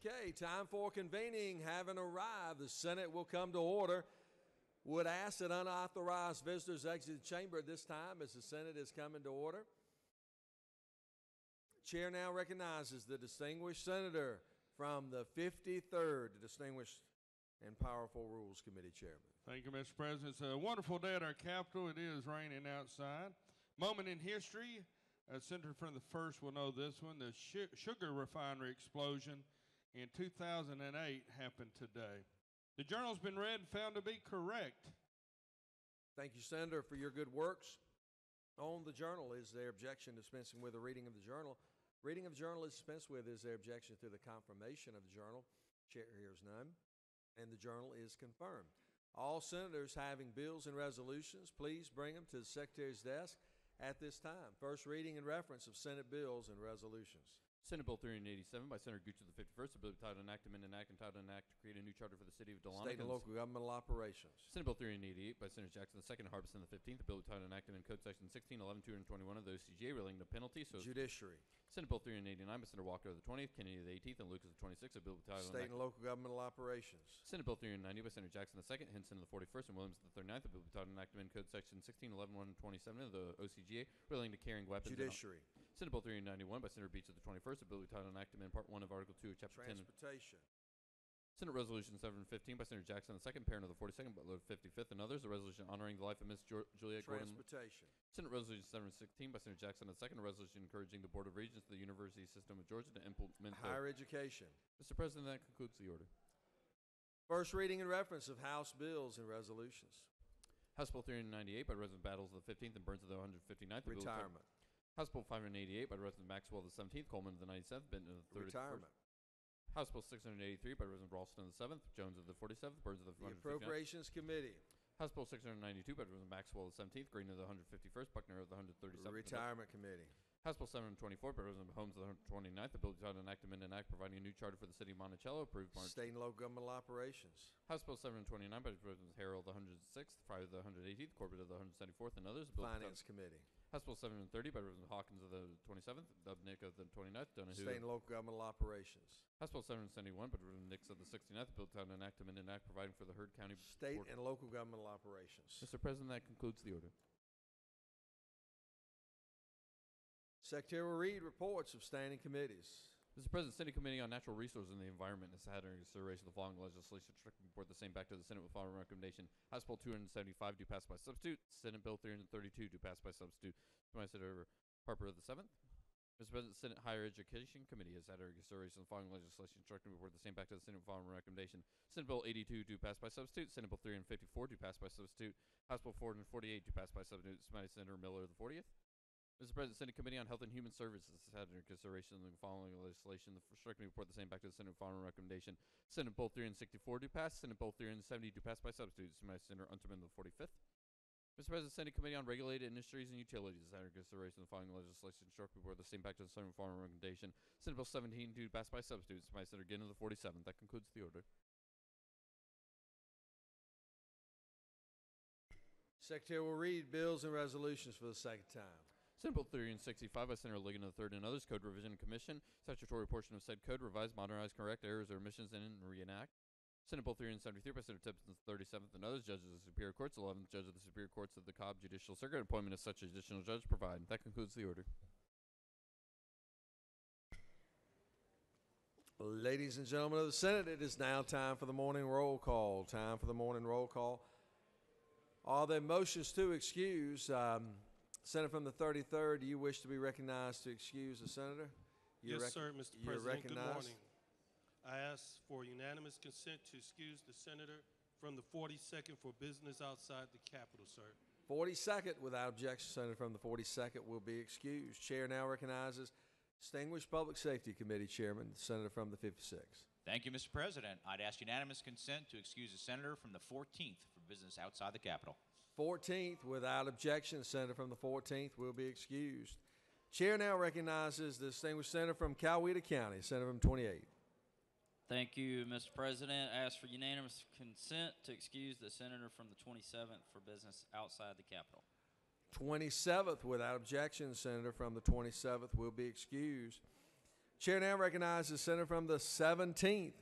Okay, time for convening having arrived. The Senate will come to order. Would ask that unauthorized visitors exit the chamber at this time as the Senate is coming to order. Chair now recognizes the distinguished senator from the 53rd, the distinguished and powerful Rules Committee Chairman. Thank you, Mr. President. It's a wonderful day at our Capitol. It is raining outside. Moment in history. Senator from the 1st will know this one. The sugar refinery explosion in 2008 happened today. The journal's been read and found to be correct. Thank you, Senator, for your good works. On the journal, is there objection dispensing with the reading of the journal? Reading of the journal is dispensed with. Is there objection to the confirmation of the journal? Chair hears none, and the journal is confirmed. All senators having bills and resolutions, please bring them to the Secretary's desk at this time. First reading and reference of Senate bills and resolutions. Senate Bill 387 by Senator Gooch of the 51st, a bill entitled an act, amend an act, entitled an act to create a new charter for the city of Dahlonega. State and local governmental operations. Senate Bill 388 by Senator Jackson II, Harbison the 15th, a bill entitled an act, amend Code Section 1611-221 of the OCGA relating to penalties. Judiciary. Senate Bill 389 by Senator Walker of the 20th, Kennedy of the 18th, and Lucas of the 26th, a bill entitled State and local governmental operations. Senate Bill 390 by Senator Jackson II, Henson of the 41st, and Williams of the 39th, a bill entitled an act, amend Code Section 1611-127 of the OCGA relating to carrying weapons. Judiciary. Senate Bill 391 by Senator Beach of the 21st, a bill entitled an act, amend Part 1 of Article 2 of Chapter 10. Transportation. Senate Resolution 715 by Senator Jackson II, parent of the 42nd, but the 55th, and others. A resolution honoring the life of Miss Juliette Gordon. Transportation. Senate Resolution 716 by Senator Jackson II, a resolution encouraging the Board of Regents of the University System of Georgia to implement higher education. Mr. President, that concludes the order. First reading and reference of House bills and resolutions. House Bill 398 by Resident Battles of the 15th and Burns of the 159th. Retirement. House Bill 588 by Resident Maxwell of the 17th, Coleman of the 97th, Benton of the 30th. Retirement. House Bill 683 by Resident Ralston of the 7th, Jones of the 47th, Burns of the 159th. Appropriations Committee. House Bill 692 by Resident Maxwell of the 17th, Green of the 151st, Buckner of the 137th. Retirement Committee. House Bill 724 by Resident Holmes of the 129th, a bill entitled an act, amend an act providing a new charter for the city of Monticello, approved March. State and local governmental operations. House Bill 729 by Resident Harold of the 106th, Fryer of the 118th, Corbett of the 174th, and others. Finance Committee. House Bill 730 by Resident Hawkins of the 27th, Dubnik of the 29th, Donahue. State and local governmental operations. House Bill 771 by Resident Nix of the 69th, a bill entitled an act, amend an act providing for the Heard County. State and local governmental operations. Mr. President, that concludes the order. Secretary will read reports of standing committees. Mr. President, Standing Committee on Natural Resources and the Environment has had under consideration the following legislation to report the same back to the Senate with following recommendation. House Bill 275 do pass by substitute. Senate Bill 332 do pass by substitute. My Senator Harper of the 7th. Mr. President, Senate Higher Education Committee has had under consideration the following legislation instructing to report the same back to the Senate with following recommendation. Senate Bill 82 do pass by substitute. Senate Bill 354 do pass by substitute. House Bill 448 do pass by substitute. My Senator Miller of the 40th. Mr. President, Senate Committee on Health and Human Services has had under consideration the following legislation. The instructing report the same back to the Senate with following recommendation. Senate Bill 364 do pass. Senate Bill 370 do pass by substitute. My Senator Unterman of the 45th. Mr. President, Senate Committee on Regulated Industries and Utilities has had under consideration the following legislation. Instructing report the same back to the Senate with following recommendation. Senate Bill 17 do pass by substitute. My Senator Ginn of the 47th. That concludes the order. Secretary will read bills and resolutions for the second time. Senate Bill 365 by Senator Ligon of the 3rd and others, Code Revision Commission, statutory portion of said code, revise, modernize, correct errors or omissions in and reenact. Senate Bill 373 by Senator Tippins of the 37th and others, judges of the Superior Courts, 11th judge of the Superior Courts of the Cobb Judicial Circuit, appointment of such additional judge provide. That concludes the order. Ladies and gentlemen of the Senate, it is now time for the morning roll call. Time for the morning roll call. Are there motions to excuse? Senator from the 33rd, do you wish to be recognized to excuse the senator? Yes, sir, Mr. President. Good morning. I ask for unanimous consent to excuse the senator from the 42nd for business outside the Capitol, sir. 42nd, without objection, senator from the 42nd will be excused. Chair now recognizes distinguished Public Safety Committee Chairman, the senator from the 56th. Thank you, Mr. President. I'd ask unanimous consent to excuse the senator from the 14th for business outside the Capitol. 14th, without objection, the senator from the 14th will be excused. Chair now recognizes the distinguished senator from Coweta County, senator from 28th. Thank you, Mr. President. I ask for unanimous consent to excuse the senator from the 27th for business outside the Capitol. 27th, without objection, the senator from the 27th will be excused. Chair now recognizes the senator from the 17th.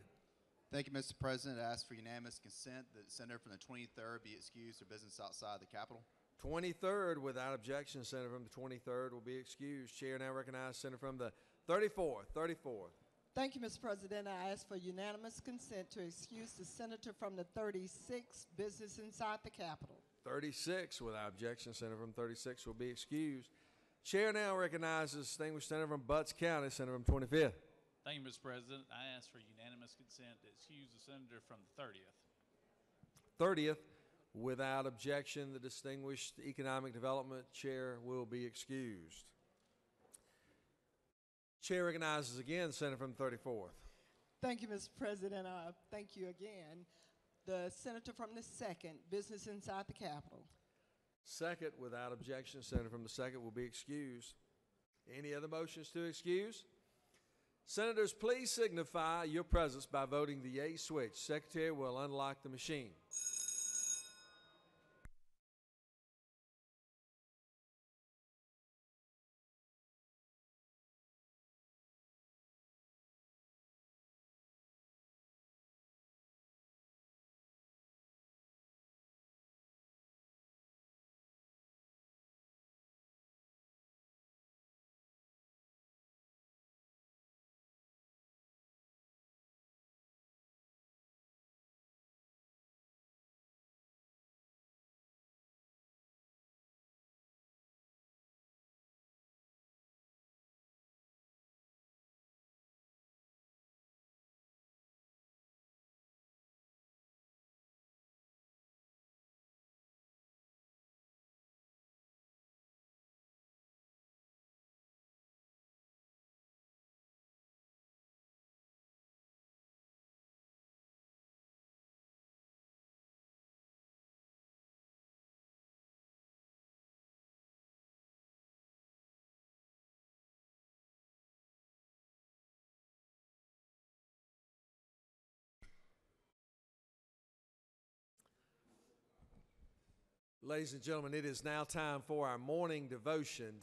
Thank you, Mr. President. I ask for unanimous consent that the senator from the 23rd be excused for business outside the Capitol. 23rd, without objection, the senator from the 23rd will be excused. Chair now recognizes the senator from the 34th. Thank you, Mr. President. I ask for unanimous consent to excuse the senator from the 36th, business inside the Capitol. 36, without objection, the senator from 36 will be excused. Chair now recognizes the distinguished senator from Butts County, senator from 25th. Thank you, Mr. President. I ask for unanimous consent to excuse the senator from the 30th. 30th, without objection, the distinguished economic development chair will be excused. Chair recognizes again the senator from the 34th. Thank you, Mr. President. Thank you again. The senator from the 2nd, business inside the Capitol. 2nd, without objection, the senator from the 2nd will be excused. Any other motions to excuse? Senators, please signify your presence by voting the yea switch. Secretary will unlock the machine. Ladies and gentlemen, it is now time for our morning devotion.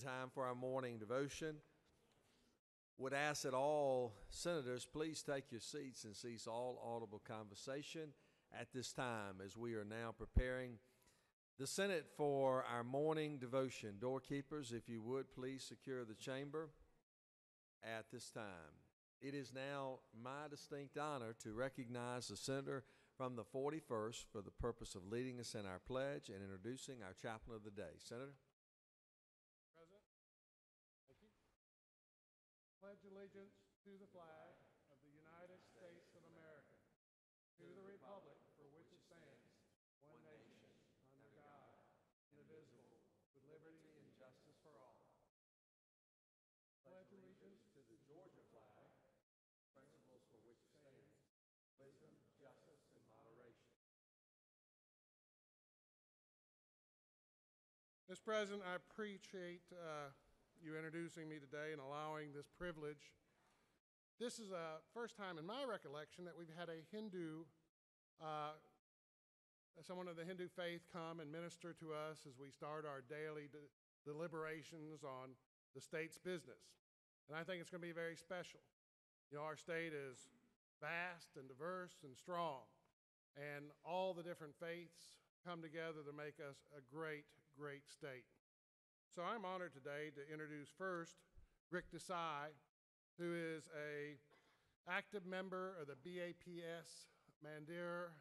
Would ask that all senators please take your seats and cease all audible conversation at this time as we are now preparing the Senate for our morning devotion. Doorkeepers, if you would, please secure the chamber at this time. It is now my distinct honor to recognize the senator from the 41st for the purpose of leading us in our pledge and introducing our chaplain of the day. Senator? President, thank you. Pledge allegiance to the flag of the United States of America, to the republic for which it stands, one nation, under God, indivisible, with liberty and justice for all. Pledge allegiance to the Georgia flag, principles for which it stands, wisdom, justice, and moderation. Mr. President, I appreciate you introducing me today and allowing this privilege. This is the first time in my recollection that we've had a Hindu, someone of the Hindu faith come and minister to us as we start our daily deliberations on the state's business. And I think it's going to be very special. You know, our state is vast and diverse and strong, and all the different faiths come together to make us a great, great state. So I'm honored today to introduce first Rick Desai, who is an active member of the BAPS Mandir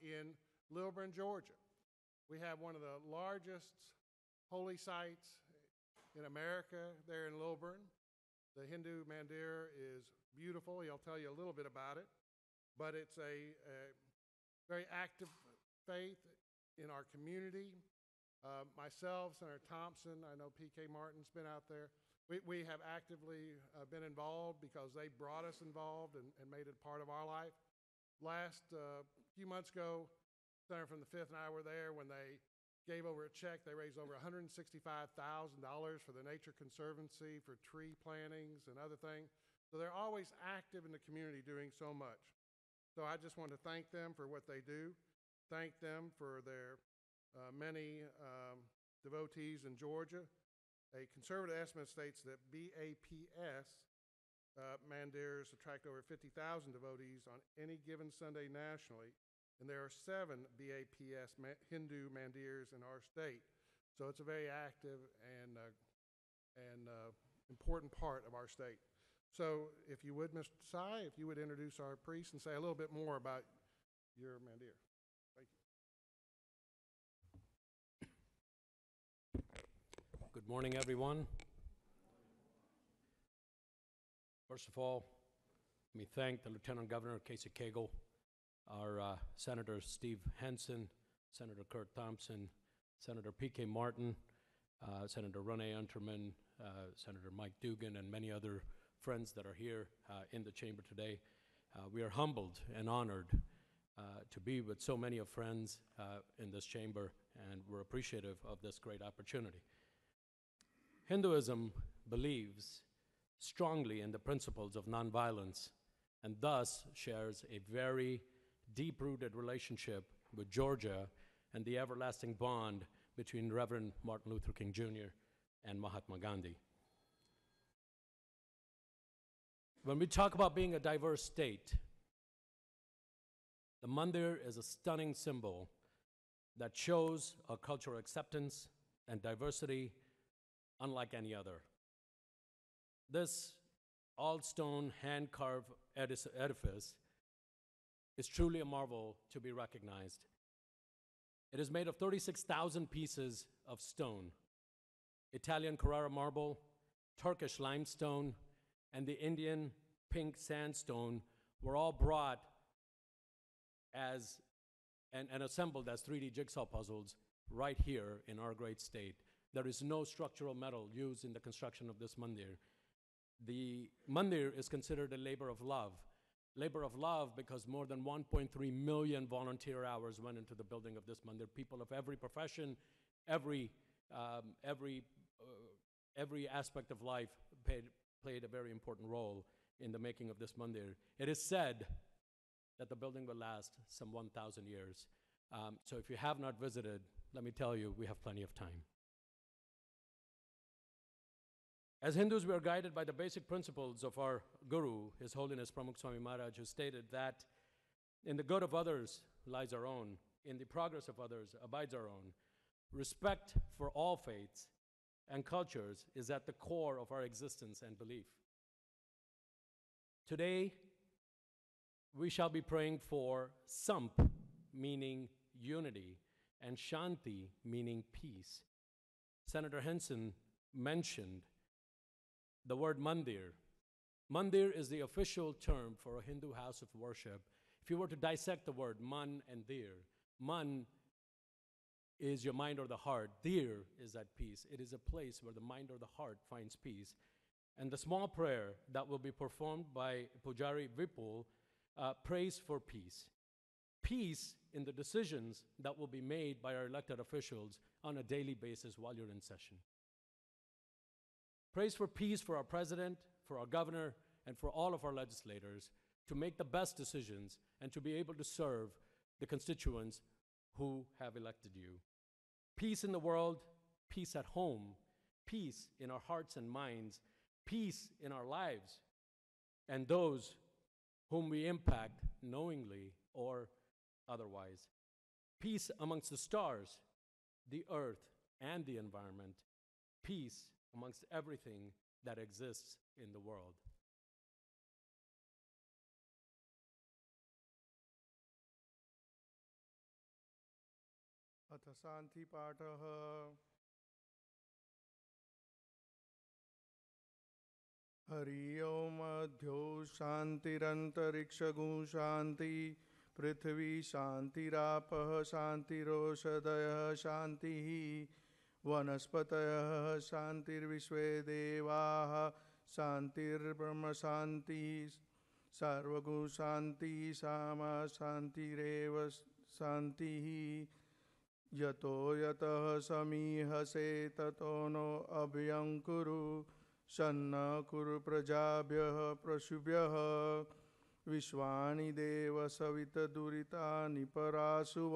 in Lilburn, Georgia. We have one of the largest holy sites in America there in Lilburn. The Hindu Mandir is beautiful. He'll tell you a little bit about it, but it's a very active faith in our community. Myself, Senator Thompson, I know P.K. Martin's been out there. We have actively been involved because they brought us involved and made it part of our life. Last few months ago, Senator from the 5th and I were there when they gave over a check. They raised over $165,000 for the Nature Conservancy for tree plantings and other things. So they're always active in the community doing so much. So I just want to thank them for what they do, thank them for their many devotees in Georgia. A conservative estimate states that BAPS mandirs attract over 50,000 devotees on any given Sunday nationally, and there are 7 BAPS Hindu mandirs in our state. So it's a very active and important part of our state. So if you would, Mr. Sai, if you would introduce our priest and say a little bit more about your mandir. Thank you. Good morning, everyone. First of all, let me thank the Lieutenant Governor, Casey Cagle, our Senator Steve Henson, Senator Kurt Thompson, Senator P.K. Martin, Senator Renee Unterman, Senator Mike Dugan, and many other friends that are here in the chamber today. We are humbled and honored to be with so many of friends in this chamber, and we're appreciative of this great opportunity. Hinduism believes strongly in the principles of nonviolence and thus shares a very deep-rooted relationship with Georgia and the everlasting bond between Reverend Martin Luther King Jr. and Mahatma Gandhi. When we talk about being a diverse state, the mandir is a stunning symbol that shows our cultural acceptance and diversity unlike any other. This all-stone, hand-carved edifice is truly a marvel to be recognized. It is made of 36,000 pieces of stone. Italian Carrara marble, Turkish limestone, and the Indian pink sandstone were all brought as and assembled as 3D jigsaw puzzles right here in our great state. There is no structural metal used in the construction of this mandir. The mandir is considered a labor of love. Labor of love because more than 1.3 million volunteer hours went into the building of this mandir. People of every profession, every aspect of life played a very important role in the making of this mandir. It is said that the building will last some 1,000 years. So if you have not visited, let me tell you, we have plenty of time. As Hindus, we are guided by the basic principles of our Guru, His Holiness Pramukh Swami Maharaj, who stated that in the good of others lies our own, in the progress of others abides our own. Respect for all faiths and cultures is at the core of our existence and belief. Today, we shall be praying for Samp, meaning unity, and Shanti, meaning peace. Senator Henson mentioned the word mandir. Mandir is the official term for a Hindu house of worship. If you were to dissect the word man and dir, man is your mind or the heart. Dir is at peace. It is a place where the mind or the heart finds peace. And the small prayer that will be performed by Pujari Vipul prays for peace. Peace in the decisions that will be made by our elected officials on a daily basis while you're in session. Praise for peace for our president, for our governor, and for all of our legislators to make the best decisions and to be able to serve the constituents who have elected you. Peace in the world, peace at home, peace in our hearts and minds, peace in our lives, and those whom we impact knowingly or otherwise. Peace amongst the stars, the earth, and the environment. Peace amongst everything that exists in the world. अथ शांति पाठः हरि ओम अध्यो शांतिरंतरिक्षगु शांति पृथ्वी शांतिरापः शांतिरोषधयः शांतिः वनस्पतयः शांतिर्विश्वे देवाः शांतिर्ब्रह्म शांतिः सर्वगु शांति सामा शांतिरेव शांतिः यतो यतः समीहसे ततो no अभयंकुरु सन्न कुरु प्रजाभ्यः पशुभ्यः विश्वानि देव सवितदुरितानि परासुव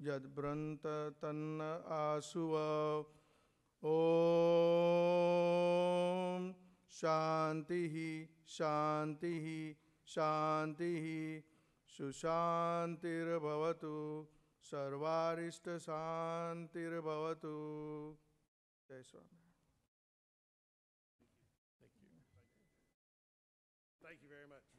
यद्ब्रन्त तन्न आसुव ॐ शान्तिः शान्तिः शान्तिः सुशान्तिर्भवतु सर्वारिष्टशान्तिर्भवतु जय स्वामी Thank you very much.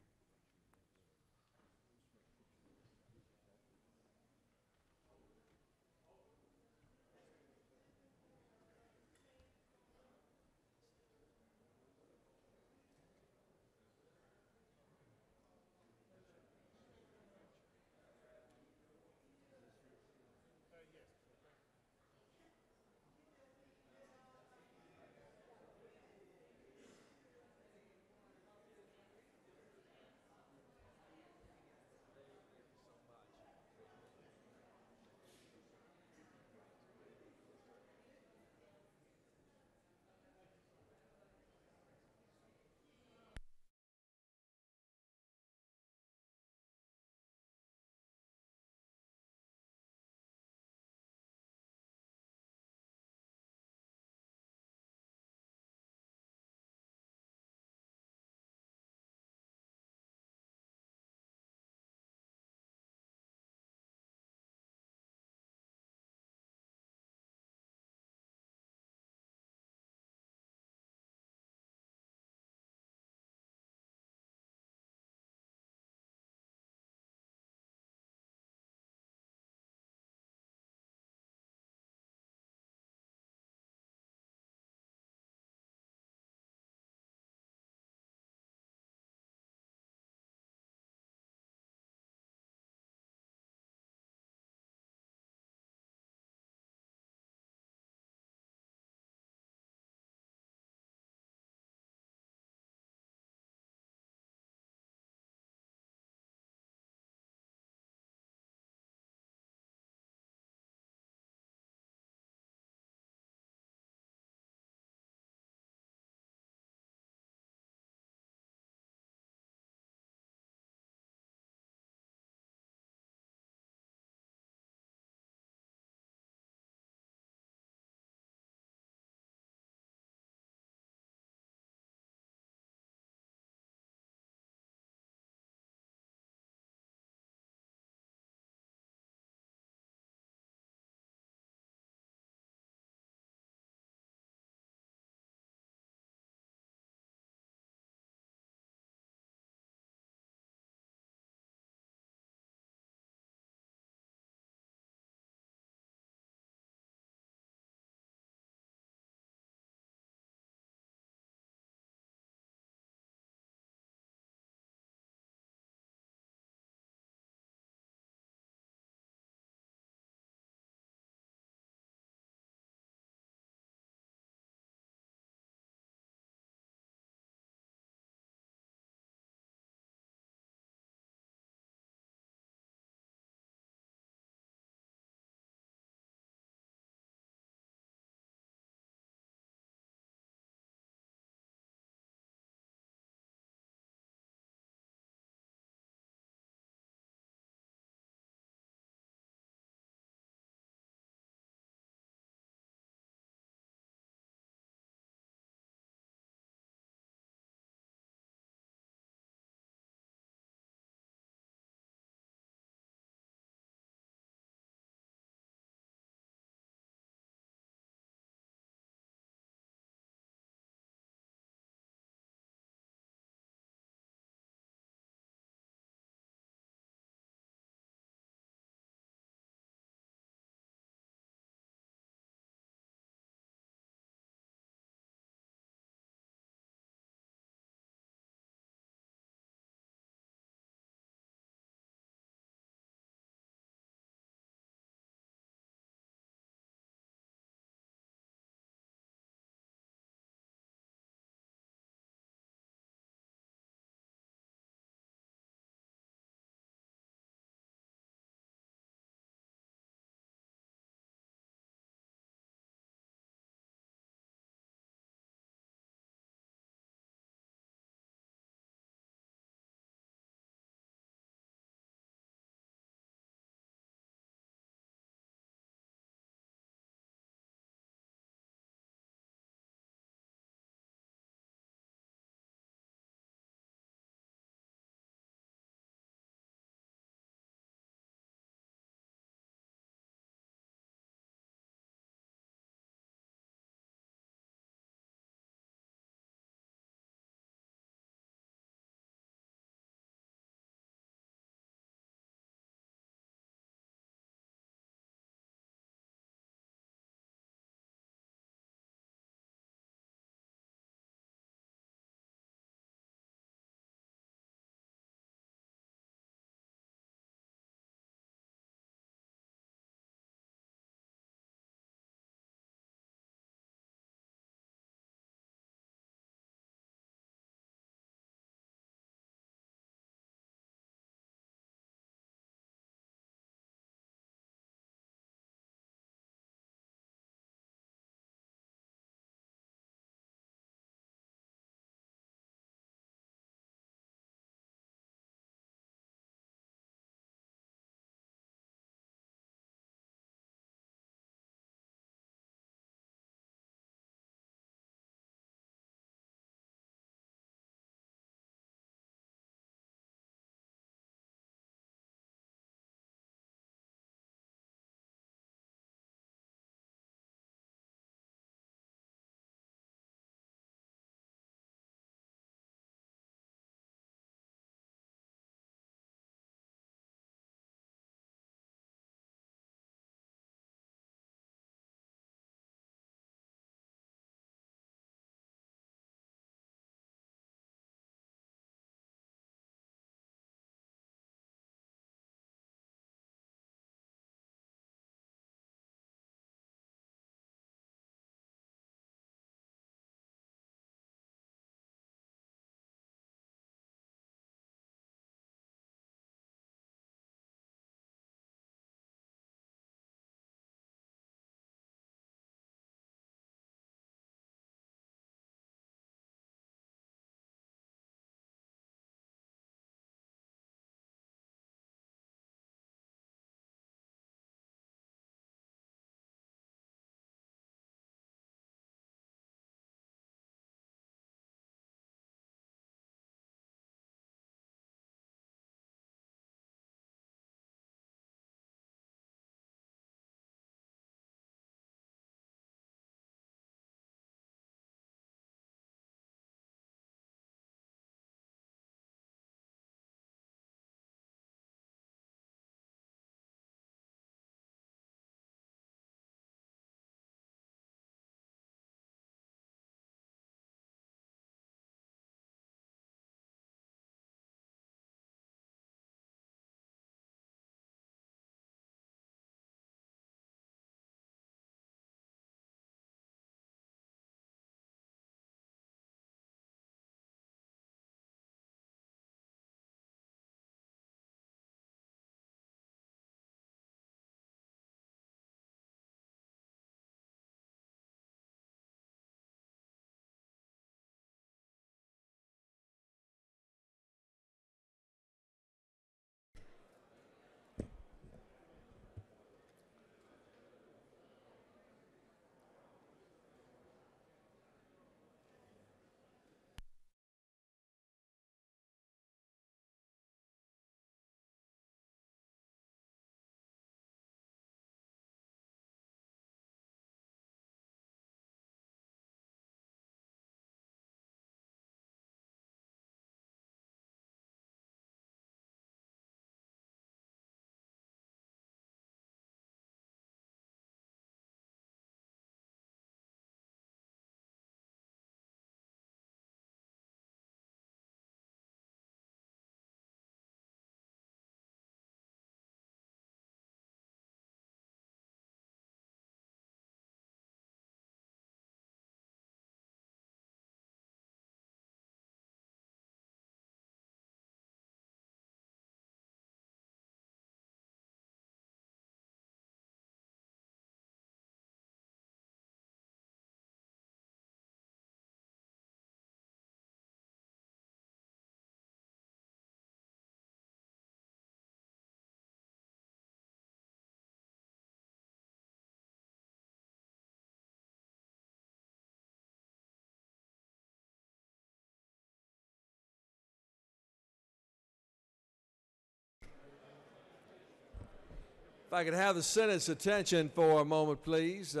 If I could have the Senate's attention for a moment, please.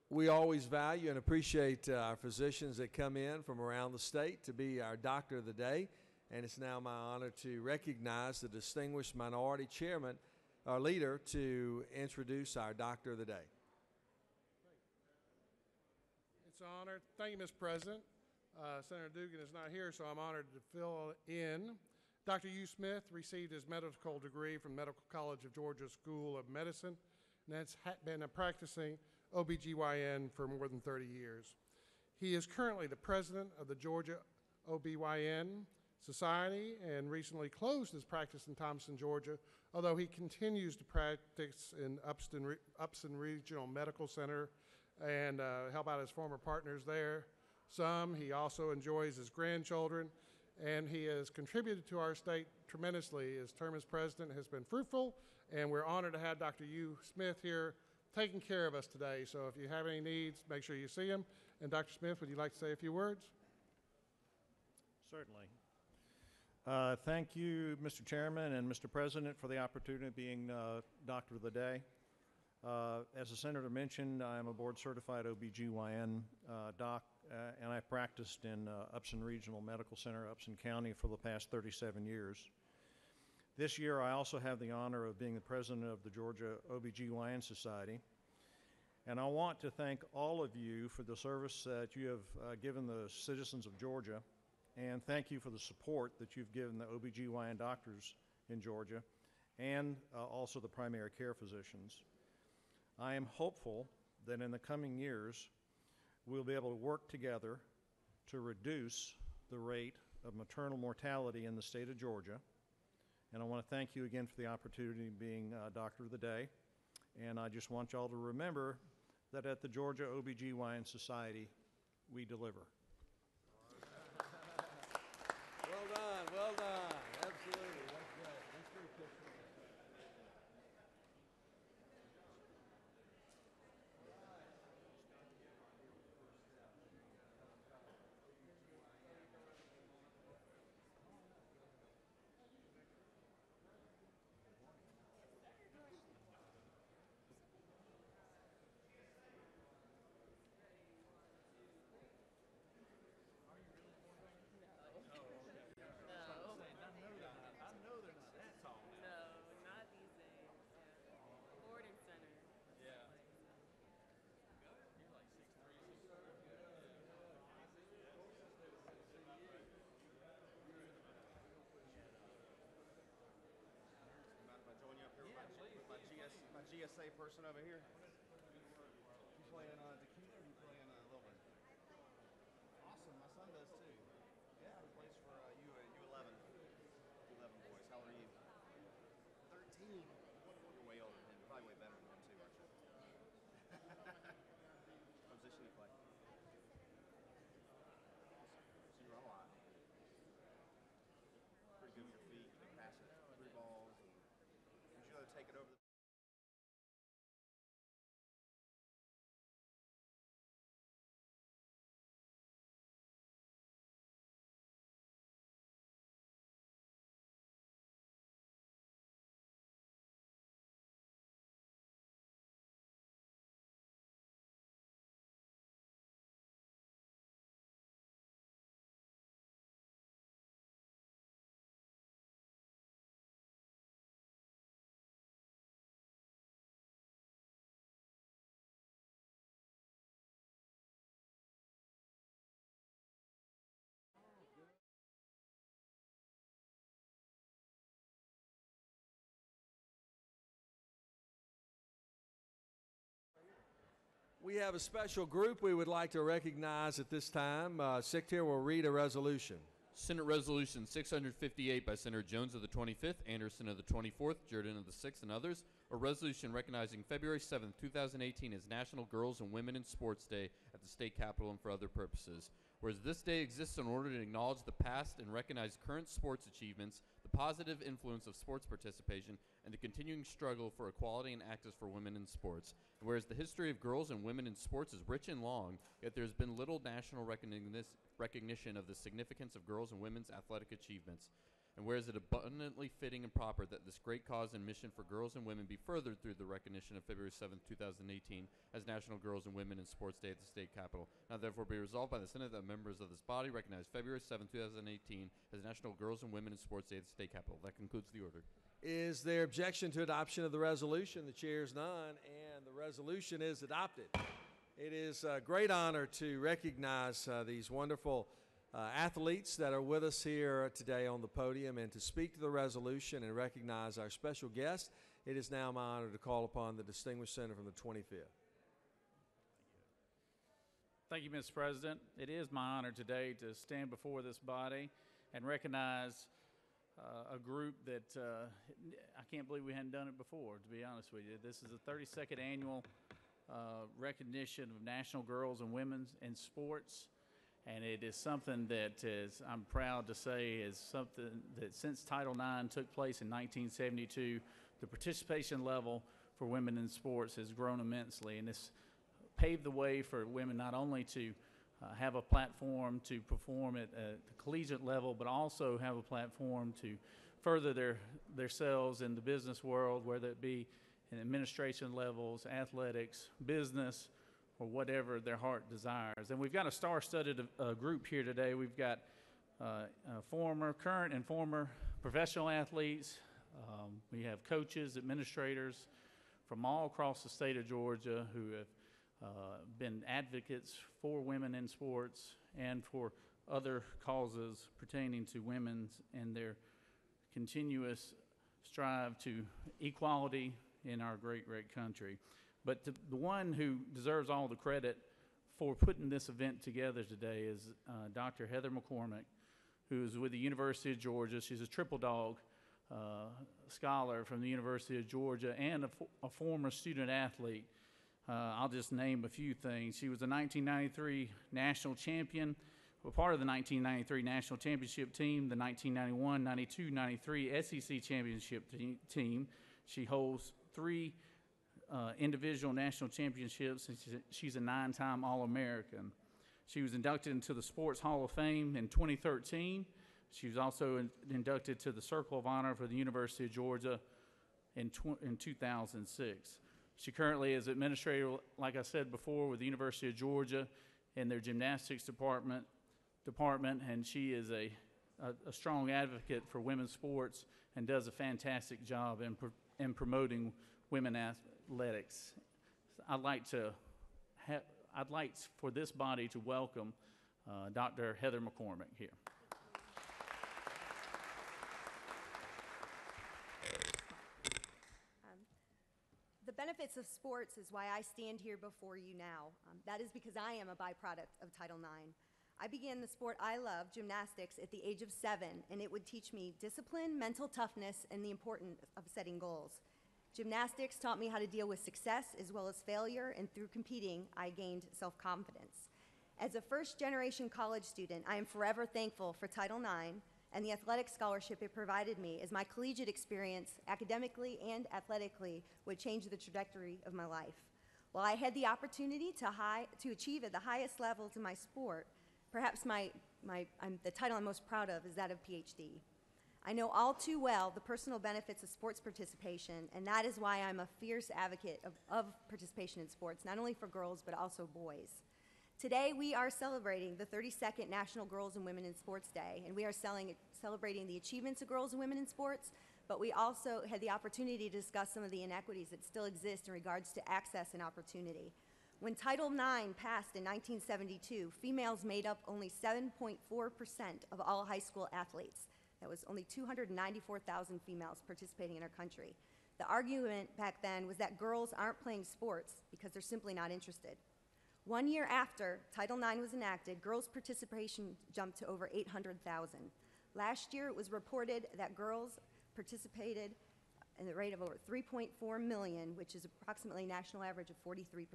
We always value and appreciate our physicians that come in from around the state to be our Doctor of the Day. And it's now my honor to recognize the distinguished minority chairman, our leader, to introduce our Doctor of the Day. It's an honor. Thank you, Mr. President. Senator Dugan is not here, so I'm honored to fill in. Dr. U. Smith received his medical degree from Medical College of Georgia School of Medicine, and has been a practicing OBGYN for more than 30 years. He is currently the president of the Georgia OBGYN Society and recently closed his practice in Thompson, Georgia, although he continues to practice in Upson Regional Medical Center and help out his former partners there. He also enjoys his grandchildren, and he has contributed to our state tremendously. His term as president has been fruitful, and we're honored to have Dr. U. Smith here taking care of us today. So if you have any needs, make sure you see him. And Dr. Smith, would you like to say a few words? Certainly. Thank you, Mr. Chairman and Mr. President, for the opportunity of being Doctor of the Day. As the Senator mentioned, I am a board-certified OBGYN doc, and I practiced in Upson Regional Medical Center, Upson County, for the past 37 years. This year, I also have the honor of being the president of the Georgia OBGYN Society, and I want to thank all of you for the service that you have given the citizens of Georgia, and thank you for the support that you've given the OBGYN doctors in Georgia, and also the primary care physicians. I am hopeful that in the coming years, we'll be able to work together to reduce the rate of maternal mortality in the state of Georgia. And I want to thank you again for the opportunity of being Doctor of the Day. And I just want y'all to remember that at the Georgia OBGYN Society, we deliver. Well done, well done. Absolutely, that's great. That's very picture. GSA person over here. You playing tequila or you playing Lilburn? Awesome, my son does too. Yeah, he plays for U11. U11 boys. How old are you? 13. You're way older than him. You're probably way better than him too, aren't you? What position do you play? So you run a lot. Pretty good with your feet. You can pass it through balls. And would you rather take it over the We have a special group we would like to recognize at this time. Secretary will read a resolution. Senate Resolution 658 by Senator Jones of the 25th, Anderson of the 24th, Jordan of the 6th, and others. A resolution recognizing February 7th, 2018 as National Girls and Women in Sports Day at the state capitol and for other purposes. Whereas this day exists in order to acknowledge the past and recognize current sports achievements, the positive influence of sports participation, and the continuing struggle for equality and access for women in sports. And whereas the history of girls and women in sports is rich and long, yet there has been little national recognition of the significance of girls and women's athletic achievements. and whereas it abundantly fitting and proper that this great cause and mission for girls and women be furthered through the recognition of February 7th, 2018 as National Girls and Women in Sports Day at the State Capitol. Now therefore be resolved by the Senate that members of this body recognize February 7th, 2018 as National Girls and Women in Sports Day at the State Capitol. That concludes the order. Is there objection to adoption of the resolution? The chair is none, and the resolution is adopted. It is a great honor to recognize these wonderful athletes that are with us here today on the podium and to speak to the resolution and recognize our special guest. It is now my honor to call upon the distinguished senator from the 25th. Thank you, Mr. President. It is my honor today to stand before this body and recognize a group that I can't believe we hadn't done it before, to be honest with you. This is the 32nd annual recognition of National Girls and Women in Sports, and it is something that is, I'm proud to say, is something that since Title IX took place in 1972, the participation level for women in sports has grown immensely, and this paved the way for women not only to have a platform to perform at the collegiate level, but also have a platform to further themselves in the business world, whether it be in administration levels, athletics, business, or whatever their heart desires. And we've got a star-studded group here today. We've got current and former professional athletes. We have coaches, administrators from all across the state of Georgia who have been advocates for women in sports and for other causes pertaining to women and their continuous strive to equality in our great, great country. But the one who deserves all the credit for putting this event together today is Dr. Heather McCormick, who is with the University of Georgia. She's a triple dog scholar from the University of Georgia and a former student athlete. I'll just name a few things. She was a 1993 national champion, part of the 1993 national championship team, the 1991, 92, 93 SEC championship team. She holds 3 individual national championships, and she's a 9-time All-American. She was inducted into the Sports Hall of Fame in 2013. She was also inducted to the Circle of Honor for the University of Georgia in 2006. She currently is administrator, like I said before, with the University of Georgia in their gymnastics department, and she is a strong advocate for women's sports and does a fantastic job in promoting women athletics. I'd like for this body to welcome Dr. Heather McCormick here. The benefits of sports is why I stand here before you now. That is because I am a byproduct of Title IX. I began the sport I love, gymnastics, at the age of 7, and it would teach me discipline, mental toughness, and the importance of setting goals. Gymnastics taught me how to deal with success as well as failure, and through competing, I gained self-confidence. As a first-generation college student, I am forever thankful for Title IX and the athletic scholarship it provided me, as my collegiate experience, academically and athletically, would change the trajectory of my life. While I had the opportunity to achieve at the highest levels in my sport, perhaps the title I'm most proud of is that of PhD. I know all too well the personal benefits of sports participation, and that is why I'm a fierce advocate of participation in sports, not only for girls, but also boys. Today, we are celebrating the 32nd National Girls and Women in Sports Day, and we are celebrating the achievements of girls and women in sports, but we also had the opportunity to discuss some of the inequities that still exist in regards to access and opportunity. When Title IX passed in 1972, females made up only 7.4% of all high school athletes. That was only 294,000 females participating in our country. The argument back then was that girls aren't playing sports because they're simply not interested. 1 year after Title IX was enacted, girls' participation jumped to over 800,000. Last year, it was reported that girls participated at the rate of over 3.4 million, which is approximately a national average of 43%.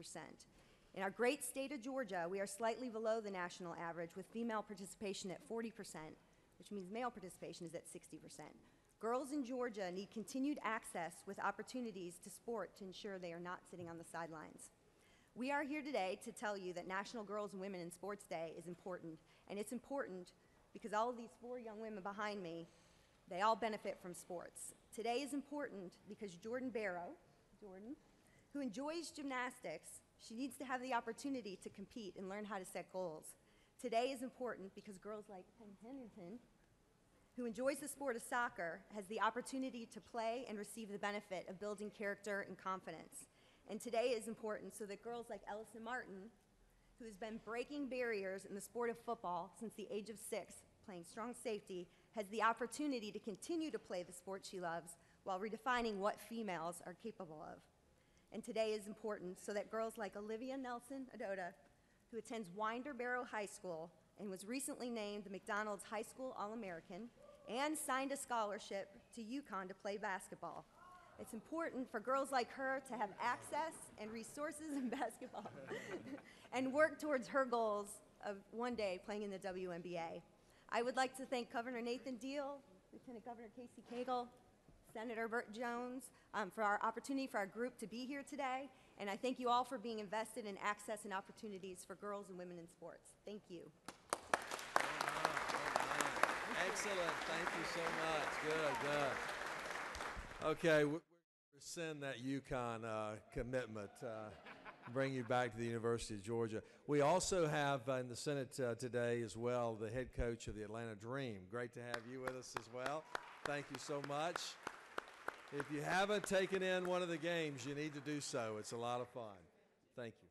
In our great state of Georgia, we are slightly below the national average, with female participation at 40%, which means male participation is at 60%. Girls in Georgia need continued access with opportunities to sport to ensure they are not sitting on the sidelines. We are here today to tell you that National Girls and Women in Sports Day is important, and it's important because all of these 4 young women behind me They all benefit from sports. Today is important because Jordan Barrow, who enjoys gymnastics, she needs to have the opportunity to compete and learn how to set goals. Today is important because girls like Penn Pennington, who enjoys the sport of soccer, has the opportunity to play and receive the benefit of building character and confidence. And today is important so that girls like Ellison Martin, who has been breaking barriers in the sport of football since the age of 6, playing strong safety, has the opportunity to continue to play the sport she loves while redefining what females are capable of. And today is important so that girls like Olivia Nelson Adota, who attends Winder Barrow High School and was recently named the McDonald's High School All-American and signed a scholarship to UConn to play basketball. It's important for girls like her to have access and resources in basketball and work towards her goals of one day playing in the WNBA. I would like to thank Governor Nathan Deal, Lieutenant Governor Casey Cagle, Senator Burt Jones for our opportunity for our group to be here today, and I thank you all for being invested in access and opportunities for girls and women in sports. Thank you. Excellent. Thank you so much. Good, good. Okay, we'll rescind that UConn commitment. Bring you back to the University of Georgia. We also have in the Senate today as well the head coach of the Atlanta Dream. Great to have you with us as well. Thank you so much. If you haven't taken in one of the games, you need to do so. It's a lot of fun. Thank you.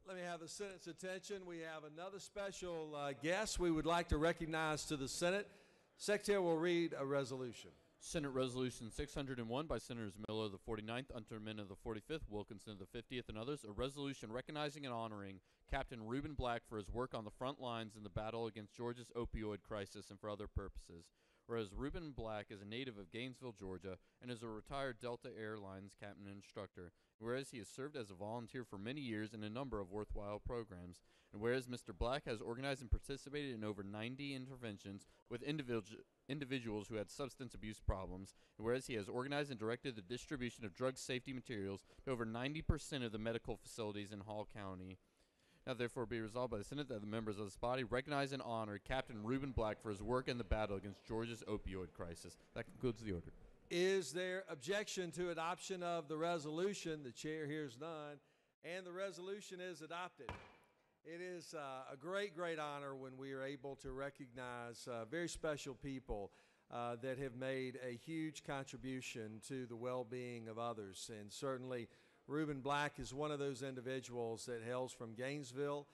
Let me have the Senate's attention. We have another special guest we would like to recognize to the Senate. Secretary will read a resolution. Senate Resolution 601 by Senators Miller of the 49th, Unterman of the 45th, Wilkinson of the 50th, and others. A resolution recognizing and honoring Captain Reuben Black for his work on the front lines in the battle against Georgia's opioid crisis and for other purposes. Whereas Reuben Black is a native of Gainesville, Georgia, and is a retired Delta Airlines captain and instructor. Whereas he has served as a volunteer for many years in a number of worthwhile programs. And whereas Mr. Black has organized and participated in over 90 interventions with individuals who had substance abuse problems, and whereas he has organized and directed the distribution of drug safety materials to over 90% of the medical facilities in Hall County. Now therefore be resolved by the Senate that the members of this body recognize and honor Captain Reuben Black for his work in the battle against Georgia's opioid crisis. That concludes the order. Is there objection to adoption of the resolution? The chair hears none, and the resolution is adopted. It is a great, great honor when we are able to recognize very special people that have made a huge contribution to the well-being of others. And certainly Reuben Black is one of those individuals that hails from Gainesville,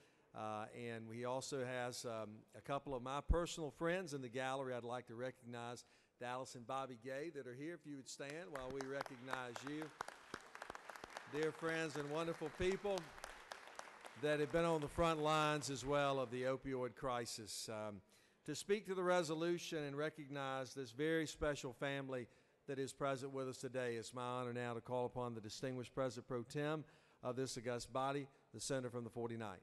and he also has a couple of my personal friends in the gallery I'd like to recognize, Dallas and Bobby Gay, that are here. If you would stand while we recognize you. Dear friends and wonderful people that have been on the front lines as well of the opioid crisis. To speak to the resolution and recognize this very special family that is present with us today, it's my honor now to call upon the distinguished President Pro Tem of this august body, the Senator from the 49th.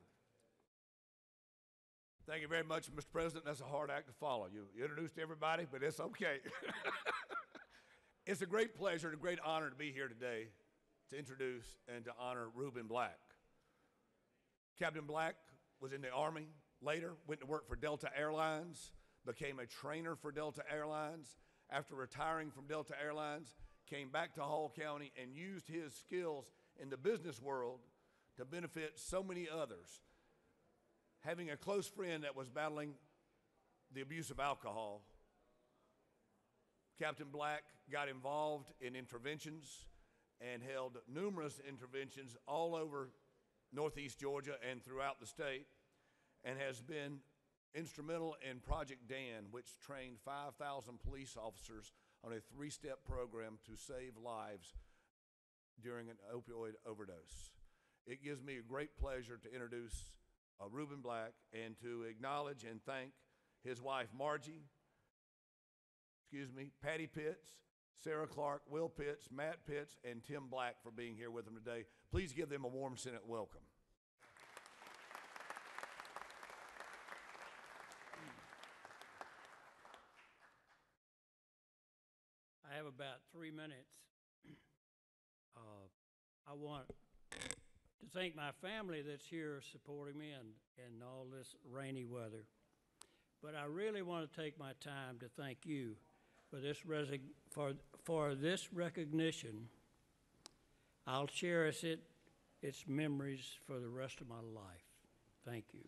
Thank you very much, Mr. President. That's a hard act to follow. You introduced everybody, but it's okay. It's a great pleasure and a great honor to be here today to introduce and to honor Reuben Black. Captain Black was in the Army, later went to work for Delta Airlines, became a trainer for Delta Airlines, after retiring from Delta Airlines, came back to Hall County and used his skills in the business world to benefit so many others. Having a close friend that was battling the abuse of alcohol, Captain Black got involved in interventions and held numerous interventions all over Northeast Georgia and throughout the state, and has been instrumental in Project Dan, which trained 5,000 police officers on a 3-step program to save lives during an opioid overdose. It gives me a great pleasure to introduce Reuben Black and to acknowledge and thank his wife Margie, Patty Pitts, Sarah Clark, Will Pitts, Matt Pitts, and Tim Black for being here with them today. Please give them a warm Senate welcome. I have about 3 minutes. I want to thank my family that's here supporting me in all this rainy weather. But I really want to take my time to thank you for this recognition. I'll cherish its memories for the rest of my life. Thank you.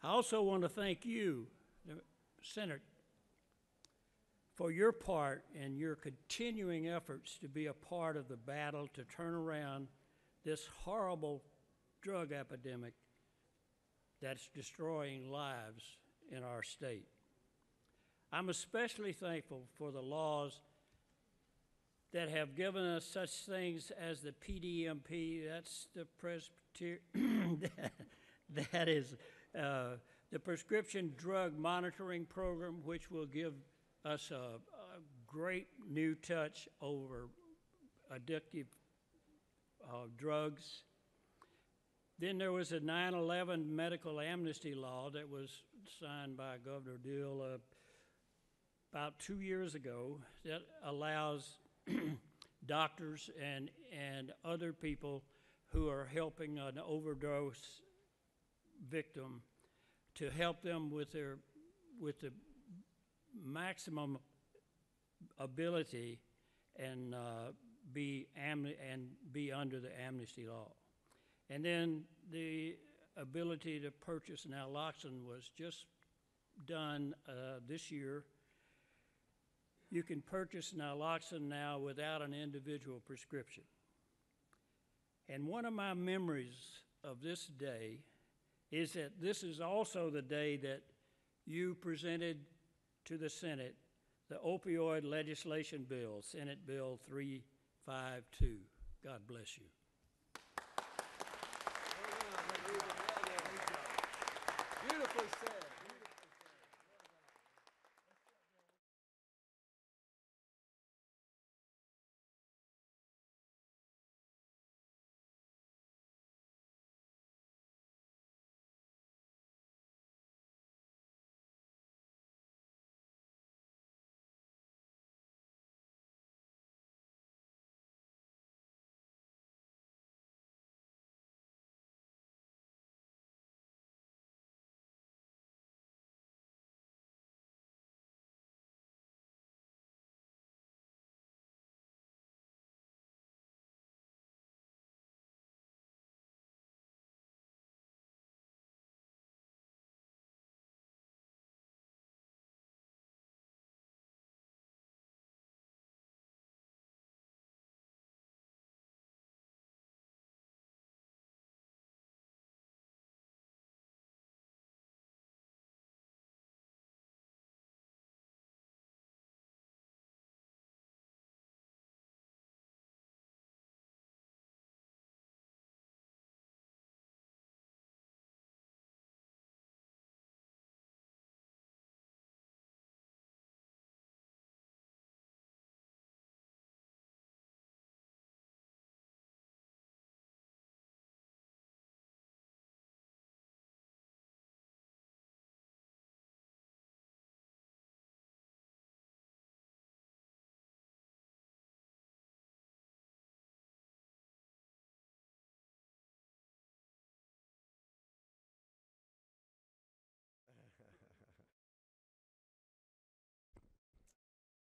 I also want to thank you, the Senate, for your part and your continuing efforts to be a part of the battle to turn around this horrible drug epidemic that's destroying lives in our state. I'm especially thankful for the laws that have given us such things as the PDMP, that's the that is the Prescription Drug Monitoring Program, which will give us a great new touch over addictive drugs. Then there was a 9/11 medical amnesty law that was signed by Governor Deal about 2 years ago that allows doctors and other people who are helping an overdose victim to help them with the maximum ability and be under the amnesty law. And then the ability to purchase naloxone was just done this year. You can purchase naloxone now without an individual prescription. And one of my memories of this day is that this is also the day that you presented to the Senate the opioid legislation bill, Senate Bill 352. God bless you. Beautifully said.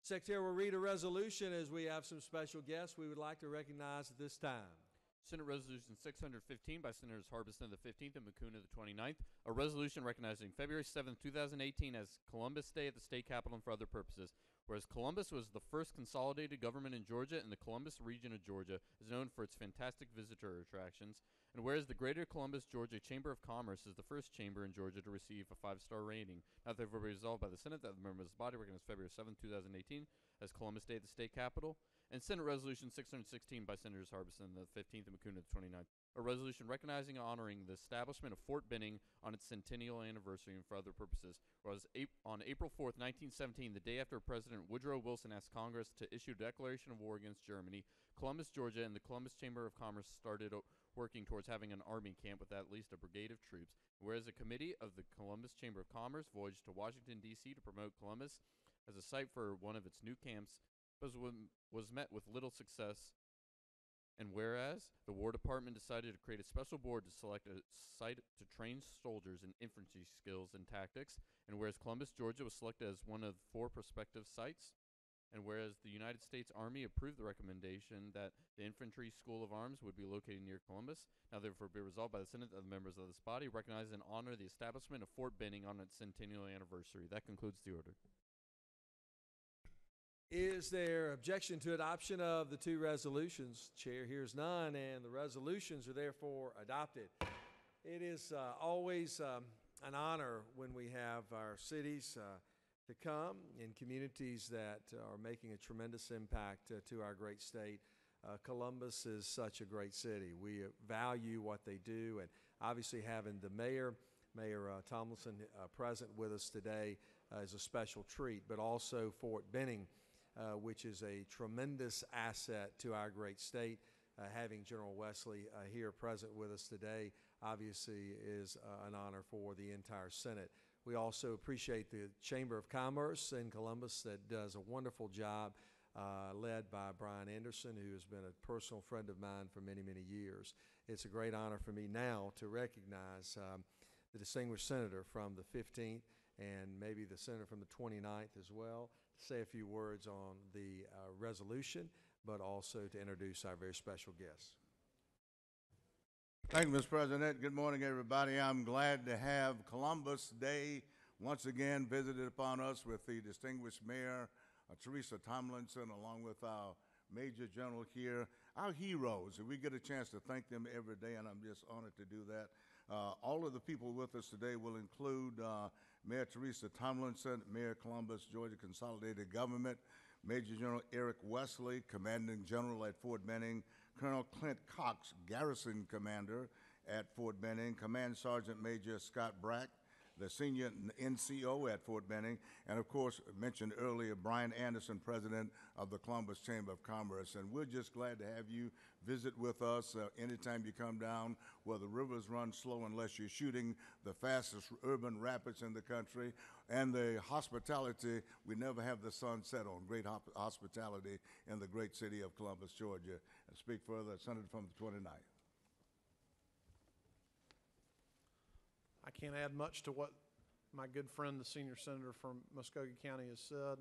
Secretary will read a resolution as we have some special guests we would like to recognize at this time. Senate Resolution 615 by Senators Harbison the 15th and McCuna the 29th, a resolution recognizing February 7th, 2018 as Columbus Day at the state capitol and for other purposes. Whereas Columbus was the first consolidated government in Georgia, and the Columbus region of Georgia is known for its fantastic visitor attractions. And whereas the Greater Columbus, Georgia Chamber of Commerce is the first chamber in Georgia to receive a 5-star rating. Now therefore be resolved by the Senate that the members of the body recognize February 7th, 2018 as Columbus Day at the state capitol. And Senate Resolution 616 by Senators Harbison the 15th and McCuna the 29th, a resolution recognizing and honoring the establishment of Fort Benning on its centennial anniversary and for other purposes. Whereas on April 4th, 1917, the day after President Woodrow Wilson asked Congress to issue a declaration of war against Germany, Columbus, Georgia, and the Columbus Chamber of Commerce started working towards having an army camp with at least a brigade of troops. Whereas a committee of the Columbus Chamber of Commerce voyaged to Washington, D.C. to promote Columbus as a site for one of its new camps, but was met with little success. And whereas the War Department decided to create a special board to select a site to train soldiers in infantry skills and tactics, and whereas Columbus, Georgia was selected as one of 4 prospective sites, and whereas the United States Army approved the recommendation that the Infantry School of Arms would be located near Columbus, now therefore be resolved by the Senate that the members of this body recognize and honor the establishment of Fort Benning on its centennial anniversary. That concludes the order. Is there objection to adoption of the 2 resolutions? Chair hears none, and the resolutions are therefore adopted. It is always an honor when we have our cities to come in communities that are making a tremendous impact to our great state. Columbus is such a great city. We value what they do, and obviously having the Mayor Tomlinson, present with us today is a special treat, but also Fort Benning, which is a tremendous asset to our great state. Having General Wesley here present with us today obviously is an honor for the entire Senate. We also appreciate the Chamber of Commerce in Columbus that does a wonderful job, led by Brian Anderson, who has been a personal friend of mine for many, many years. It's a great honor for me now to recognize the distinguished senator from the 15th and maybe the senator from the 29th as well, to say a few words on the resolution, but also to introduce our very special guests. Thank you, Mr. President. Good morning, everybody. I'm glad to have Columbus Day once again visited upon us with the distinguished Mayor, Teresa Tomlinson, along with our Major General here, our heroes. And we get a chance to thank them every day, and I'm just honored to do that. All of the people with us today will include Mayor Teresa Tomlinson, Mayor Columbus, Georgia Consolidated Government, Major General Eric Wesley, Commanding General at Fort Benning, Colonel Clint Cox, Garrison Commander at Fort Benning, Command Sergeant Major Scott Brack, the Senior NCO at Fort Benning, and of course, mentioned earlier, Brian Anderson, President of the Columbus Chamber of Commerce. And we're just glad to have you visit with us anytime you come down where the rivers run slow unless you're shooting the fastest urban rapids in the country. And the hospitality, we never have the sun set on. Great hospitality in the great city of Columbus, Georgia. And speak further, Senator from the 29th. I can't add much to what my good friend, the senior senator from Muskogee County, has said,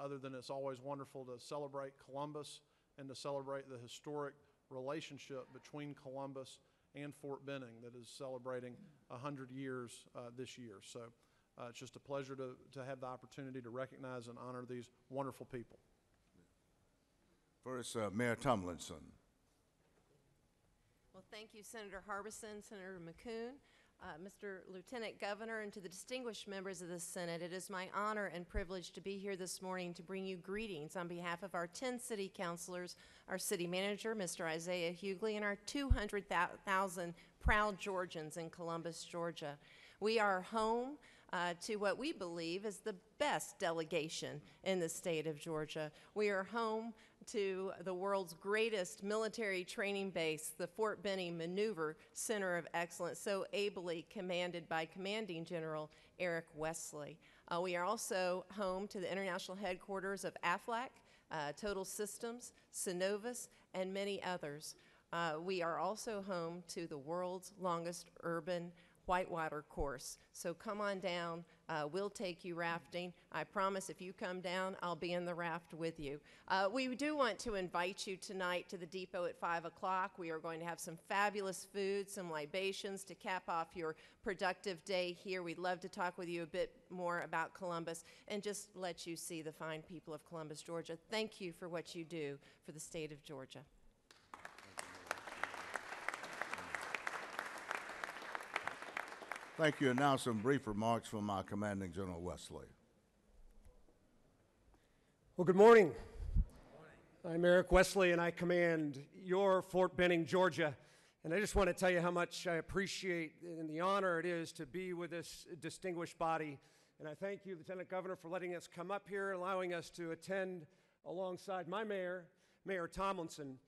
other than it's always wonderful to celebrate Columbus and to celebrate the historic relationship between Columbus and Fort Benning that is celebrating 100 years this year. So it's just a pleasure to have the opportunity to recognize and honor these wonderful people. First, Mayor Tomlinson. Well, thank you, Senator Harbison, Senator McCune. Mr. Lieutenant Governor, and to the distinguished members of the Senate, it is my honor and privilege to be here this morning to bring you greetings on behalf of our 10 city councilors, our city manager, Mr. Isaiah Hughley, and our 200,000 proud Georgians in Columbus, Georgia. We are home to what we believe is the best delegation in the state of Georgia. We are home to the world's greatest military training base, the Fort Benning Maneuver Center of Excellence, so ably commanded by Commanding General Eric Wesley. We are also home to the international headquarters of AFLAC, Total Systems, Synovus, and many others. We are also home to the world's longest urban whitewater course. So come on down We'll take you rafting. I promise if you come down, I'll be in the raft with you. We do want to invite you tonight to the depot at 5 o'clock. We are going to have some fabulous food, some libations to cap off your productive day here. We'd love to talk with you a bit more about Columbus and just let you see the fine people of Columbus, Georgia. Thank you for what you do for the state of Georgia. Thank you. And now some brief remarks from our Commanding General Wesley. Well, good morning. I'm Eric Wesley, and I command your Fort Benning, Georgia. And I just want to tell you how much I appreciate and the honor it is to be with this distinguished body. And I thank you, Lieutenant Governor, for letting us come up here, allowing us to attend alongside my mayor, Mayor Tomlinson.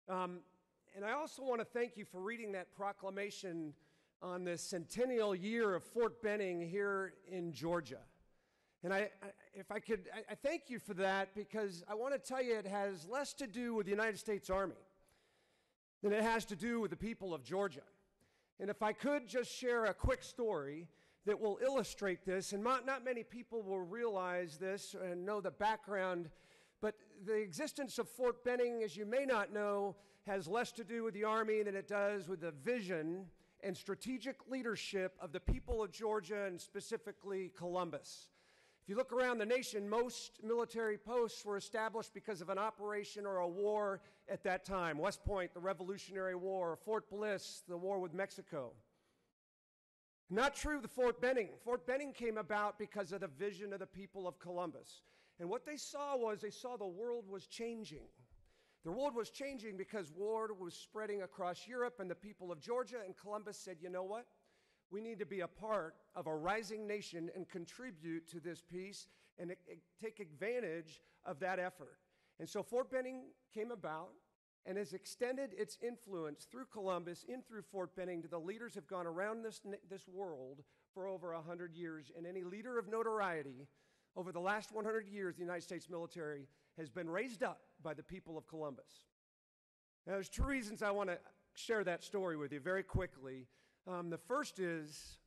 And I also want to thank you for reading that proclamation on the centennial year of Fort Benning here in Georgia. And I thank you for that, because I want to tell you it has less to do with the United States Army than it has to do with the people of Georgia. And if I could just share a quick story that will illustrate this, and not many people will realize this and know the background, but the existence of Fort Benning, as you may not know, has less to do with the Army than it does with the vision and strategic leadership of the people of Georgia, and specifically Columbus. If you look around the nation, most military posts were established because of an operation or a war at that time. West Point, the Revolutionary War; Fort Bliss, the war with Mexico. Not true of the Fort Benning. Fort Benning came about because of the vision of the people of Columbus. And what they saw was, they saw the world was changing. The world was changing because war was spreading across Europe, and the people of Georgia and Columbus said, you know what? We need to be a part of a rising nation and contribute to this peace and take advantage of that effort. And so Fort Benning came about and has extended its influence through Columbus in through Fort Benning to the leaders have gone around this world for over 100 years. And any leader of notoriety over the last 100 years, the United States military has been raised up by the people of Columbus. Now, there's two reasons I want to share that story with you very quickly. The first is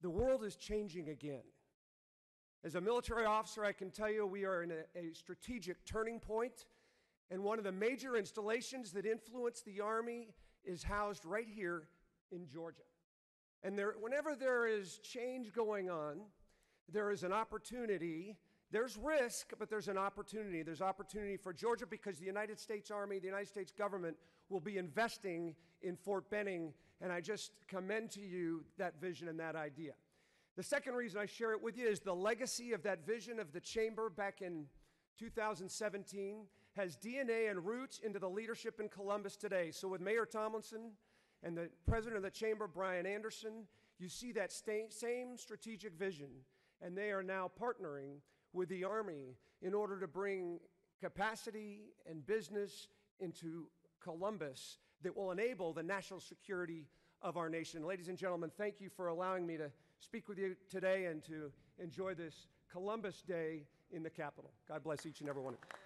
the world is changing again. As a military officer, I can tell you we are in a strategic turning point, and one of the major installations that influence the Army is housed right here in Georgia. And whenever there is change going on, there is an opportunity. There's risk, but there's an opportunity. There's opportunity for Georgia because the United States Army, the United States government will be investing in Fort Benning, and I just commend to you that vision and that idea. The second reason I share it with you is the legacy of that vision of the Chamber back in 2017 has DNA and roots into the leadership in Columbus today. So with Mayor Tomlinson and the President of the Chamber, Brian Anderson, you see that same strategic vision, and they are now partnering with the Army in order to bring capacity and business into Columbus that will enable the national security of our nation. Ladies and gentlemen, thank you for allowing me to speak with you today and to enjoy this Columbus Day in the Capitol. God bless each and every one of you.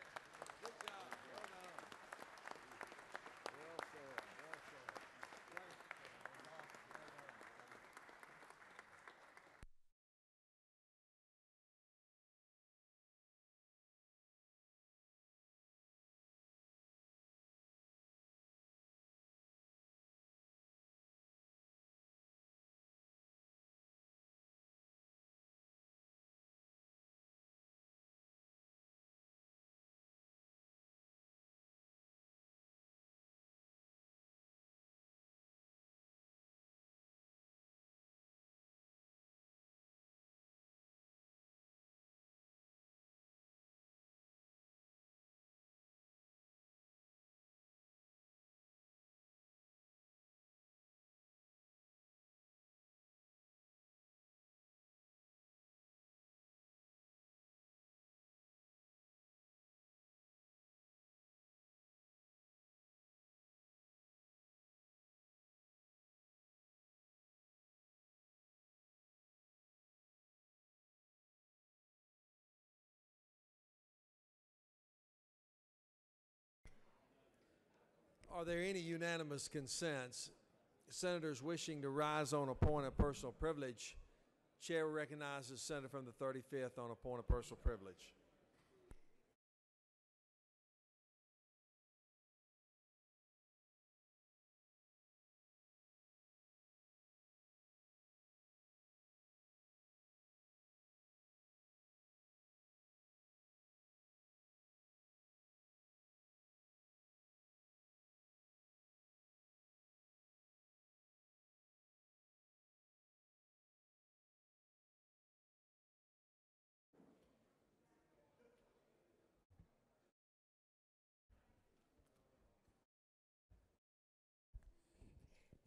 Are there any unanimous consents? Senators wishing to rise on a point of personal privilege Chair recognizes the senator from the 35th on a point of personal privilege.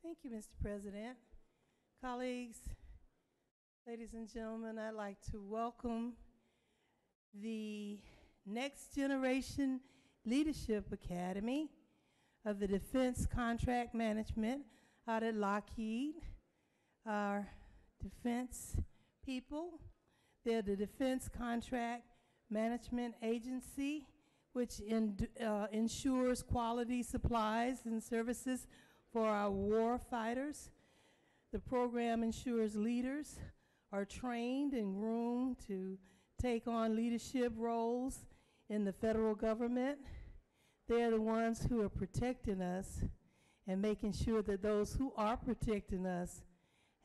Thank you, Mr. President. Colleagues, ladies and gentlemen, I'd like to welcome the Next Generation Leadership Academy of the Defense Contract Management out at Lockheed. Our defense people, they're the Defense Contract Management Agency, which ensures quality supplies and services for our war fighters. The program ensures leaders are trained and groomed to take on leadership roles in the federal government. They're the ones who are protecting us and making sure that those who are protecting us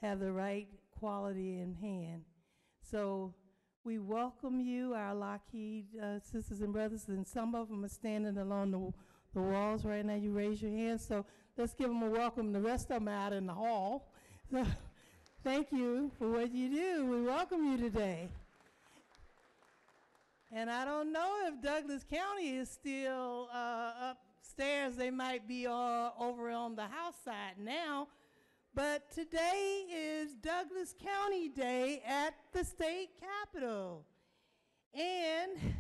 have the right quality in hand. So we welcome you, our Lockheed sisters and brothers, and some of them are standing along the walls right now. You raise your hands, so let's give them a welcome. The rest of them are out in the hall. So thank you for what you do. We welcome you today. And I don't know if Douglas County is still upstairs. They might be over on the house side now. But today is Douglas County Day at the state capitol. And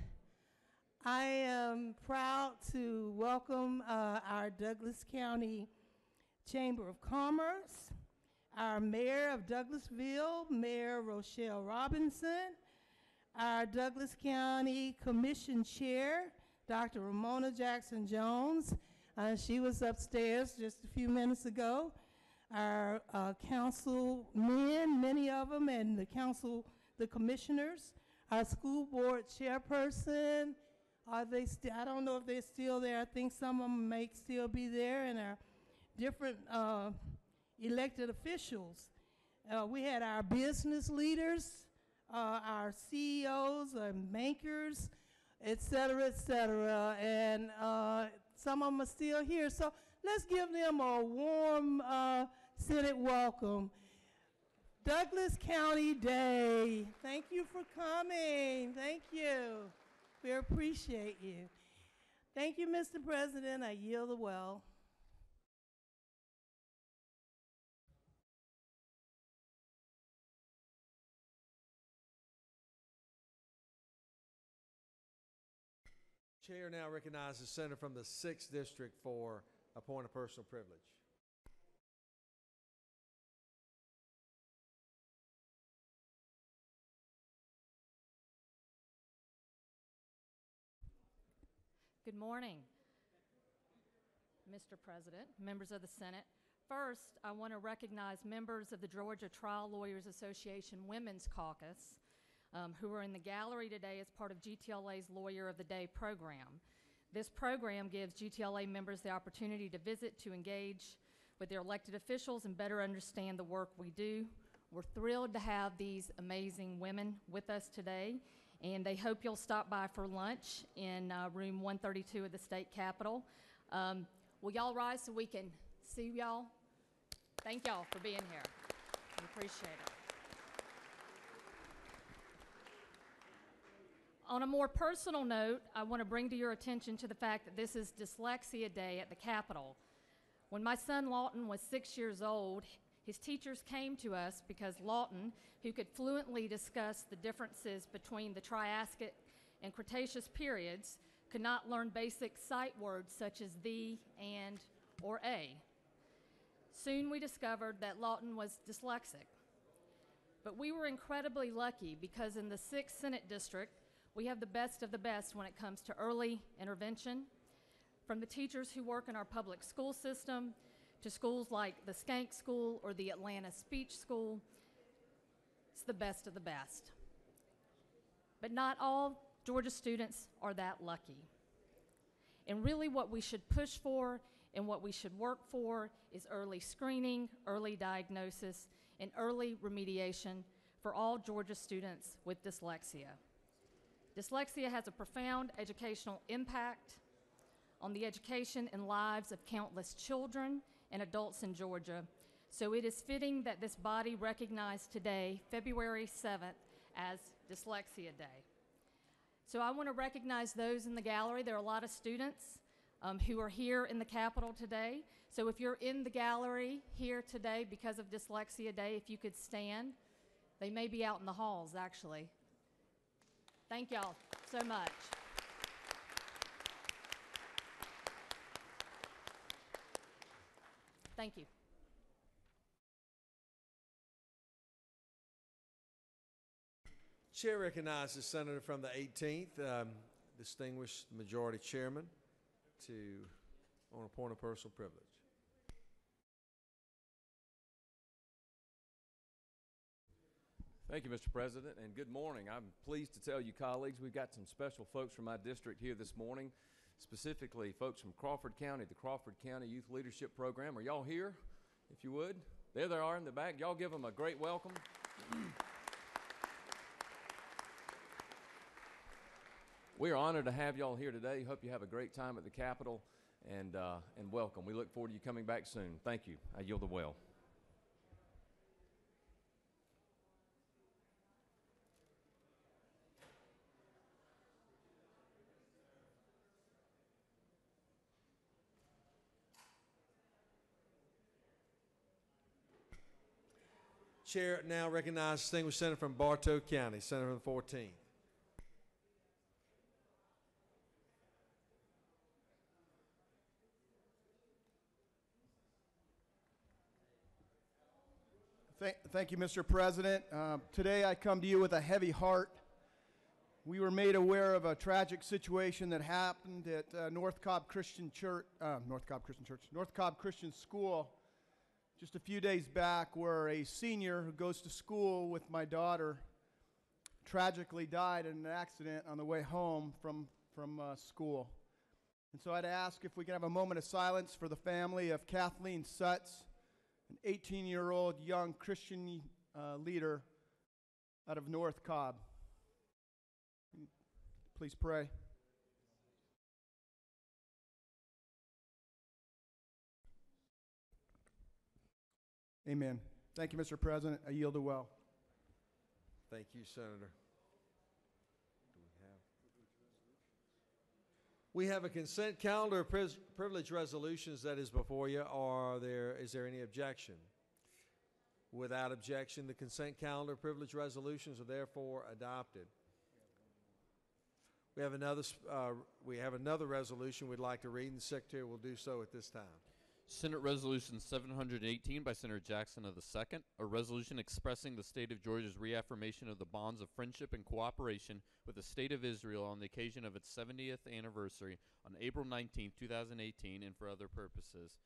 I am proud to welcome our Douglas County Chamber of Commerce, our Mayor of Douglasville, Mayor Rochelle Robinson, our Douglas County Commission Chair, Dr. Ramona Jackson Jones. She was upstairs just a few minutes ago. Our councilmen, many of them, and the commissioners, our school board chairperson. I don't know if they're still there. I think some of them may still be there, and our different elected officials. We had our business leaders, our CEOs and bankers, et cetera, and some of them are still here. So let's give them a warm Senate welcome. Douglas County Day. Thank you for coming. Thank you. We appreciate you. Thank you, Mr. President. I yield the well. Chair now recognizes the senator from the 6th District for a point of personal privilege. Good morning, Mr. President, members of the Senate. First, I want to recognize members of the Georgia Trial Lawyers Association Women's Caucus who are in the gallery today as part of GTLA's Lawyer of the Day program. This program gives GTLA members the opportunity to visit, to engage with their elected officials and better understand the work we do. We're thrilled to have these amazing women with us today, and they hope you'll stop by for lunch in room 132 of the state capitol. Will y'all rise so we can see y'all? Thank y'all for being here. We appreciate it. On a more personal note, I want to bring to your attention to the fact that this is Dyslexia Day at the Capitol. When my son Lawton was 6 years old, his teachers came to us because Lawton, who could fluently discuss the differences between the Triassic and Cretaceous periods, could not learn basic sight words such as the, and, or a. Soon we discovered that Lawton was dyslexic. But we were incredibly lucky because in the 6th Senate District, we have the best of the best when it comes to early intervention, from the teachers who work in our public school system to schools like the Skank School or the Atlanta Speech School. It's the best of the best. But not all Georgia students are that lucky. And really what we should push for and what we should work for is early screening, early diagnosis, and early remediation for all Georgia students with dyslexia. Dyslexia has a profound educational impact on the education and lives of countless children and adults in Georgia. So it is fitting that this body recognize today, February 7th, as Dyslexia Day. So I want to recognize those in the gallery. There are a lot of students who are here in the Capitol today. So if you're in the gallery here today because of Dyslexia Day, if you could stand. They may be out in the halls, actually. Thank y'all so much. Thank you. Chair recognizes Senator from the 18th, distinguished majority chairman, on a point of personal privilege. Thank you, Mr. President, and good morning. I'm pleased to tell you, colleagues, we've got some special folks from my district here this morning, specifically folks from Crawford County, the Crawford County Youth Leadership Program. Are y'all here, if you would? There they are in the back. Y'all give them a great welcome. We are honored to have y'all here today. Hope you have a great time at the Capitol, and welcome. We look forward to you coming back soon. Thank you. I yield the well. Chair now recognizes distinguished senator from Bartow County, senator from the 14th. Thank you, Mr. President. Today I come to you with a heavy heart. We were made aware of a tragic situation that happened at North Cobb Christian School just a few days back, where a senior who goes to school with my daughter tragically died in an accident on the way home from school. And so I'd ask if we could have a moment of silence for the family of Kathleen Sutz, an 18-year-old young Christian leader out of North Cobb. Please pray. Amen. Thank you, Mr. President. I yield the well. Thank you, Senator. We have a consent calendar of privilege resolutions that is before you. Is there any objection? Without objection, the consent calendar of privilege resolutions are therefore adopted. We have another resolution we'd like to read, and the Secretary will do so at this time. Senate Resolution 718 by Senator Jackson of the 2nd, a resolution expressing the state of Georgia's reaffirmation of the bonds of friendship and cooperation with the state of Israel on the occasion of its 70th anniversary on April 19, 2018, and for other purposes.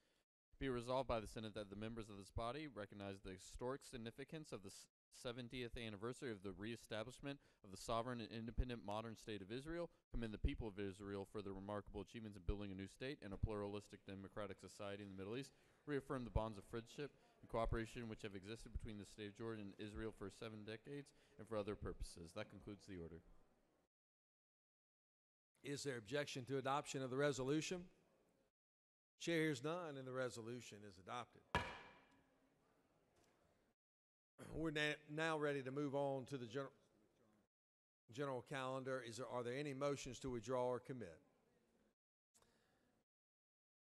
Be it resolved by the Senate that the members of this body recognize the historic significance of the 70th anniversary of the reestablishment of the sovereign and independent modern state of Israel, commend the people of Israel for their remarkable achievements in building a new state and a pluralistic democratic society in the Middle East, reaffirm the bonds of friendship and cooperation which have existed between the state of Georgia and Israel for 7 decades, and for other purposes. That concludes the order. Is there objection to adoption of the resolution? Chair hears none, and the resolution is adopted. We're now ready to move on to the general calendar. Are there any motions to withdraw or commit?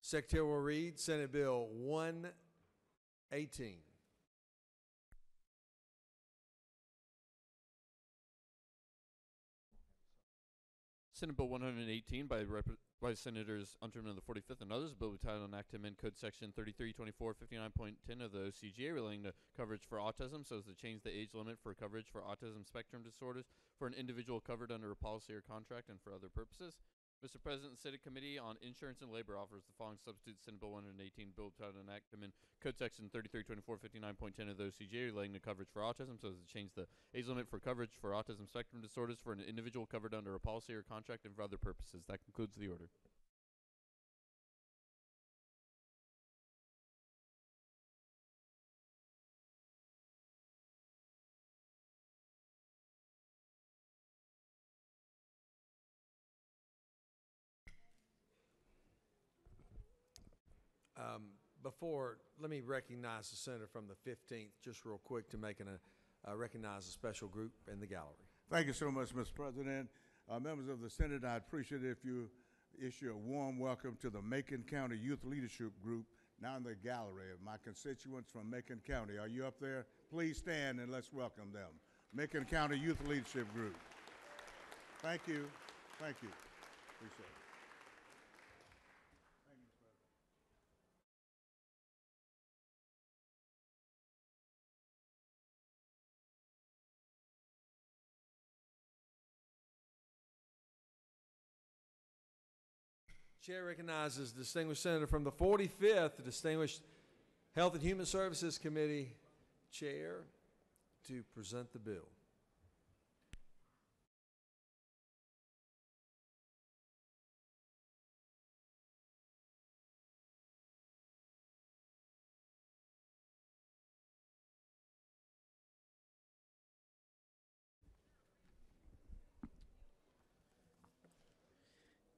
Secretary will read Senate Bill 118. Senate Bill 118 by Senators Unterman of the 45th and others, bill entitled an act to amend Code Section 332459.10 of the OCGA relating to coverage for autism so as to change the age limit for coverage for autism spectrum disorders for an individual covered under a policy or contract and for other purposes. Mr. President, the Senate Committee on Insurance and Labor offers the following substitute Senate Bill 118, Bill Title and Act, amend Code Section 332459.10 of the OCGA relating to coverage for autism, so as to change the age limit for coverage for autism spectrum disorders for an individual covered under a policy or contract and for other purposes. That concludes the order. Let me recognize the senator from the 15th, just real quick, to recognize a special group in the gallery. Thank you so much, Mr. President. Members of the Senate, I'd appreciate it if you issue a warm welcome to the Macon County Youth Leadership Group now in the gallery. My constituents from Macon County, are you up there? Please stand and let's welcome them. Macon County Youth Leadership Group. Thank you. Thank you. Appreciate it. Chair recognizes the distinguished senator from the 45th, the distinguished Health and Human Services Committee Chair, to present the bill.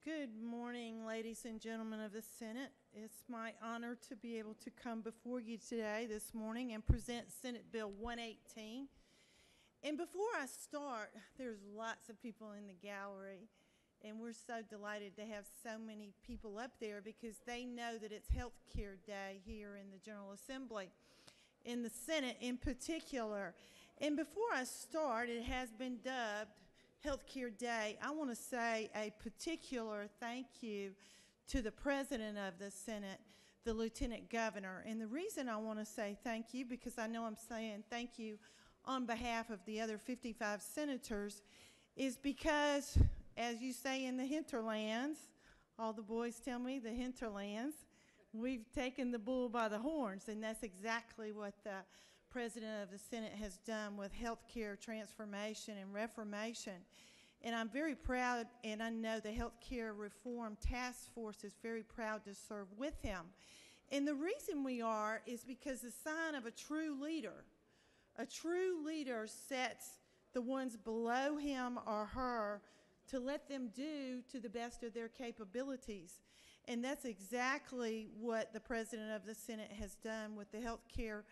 Good morning, ladies and gentlemen of the Senate. It's my honor to be able to come before you today, this morning, and present Senate Bill 118. And before I start, there's lots of people in the gallery, and we're so delighted to have so many people up there because they know that it's Health Care Day here in the General Assembly, in the Senate in particular. And before I start, it has been dubbed Healthcare Day. I want to say a particular thank you to the President of the Senate, the Lieutenant Governor. And the reason I want to say thank you, because I know I'm saying thank you on behalf of the other 55 senators, is because, as you say in the hinterlands, all the boys tell me the hinterlands, we've taken the bull by the horns, and that's exactly what the President of the Senate has done with healthcare transformation and reformation. And I'm very proud, and I know the Healthcare Reform Task Force is very proud to serve with him. And the reason we are is because the sign of a true leader sets the ones below him or her to let them do to the best of their capabilities. And that's exactly what the President of the Senate has done with the Healthcare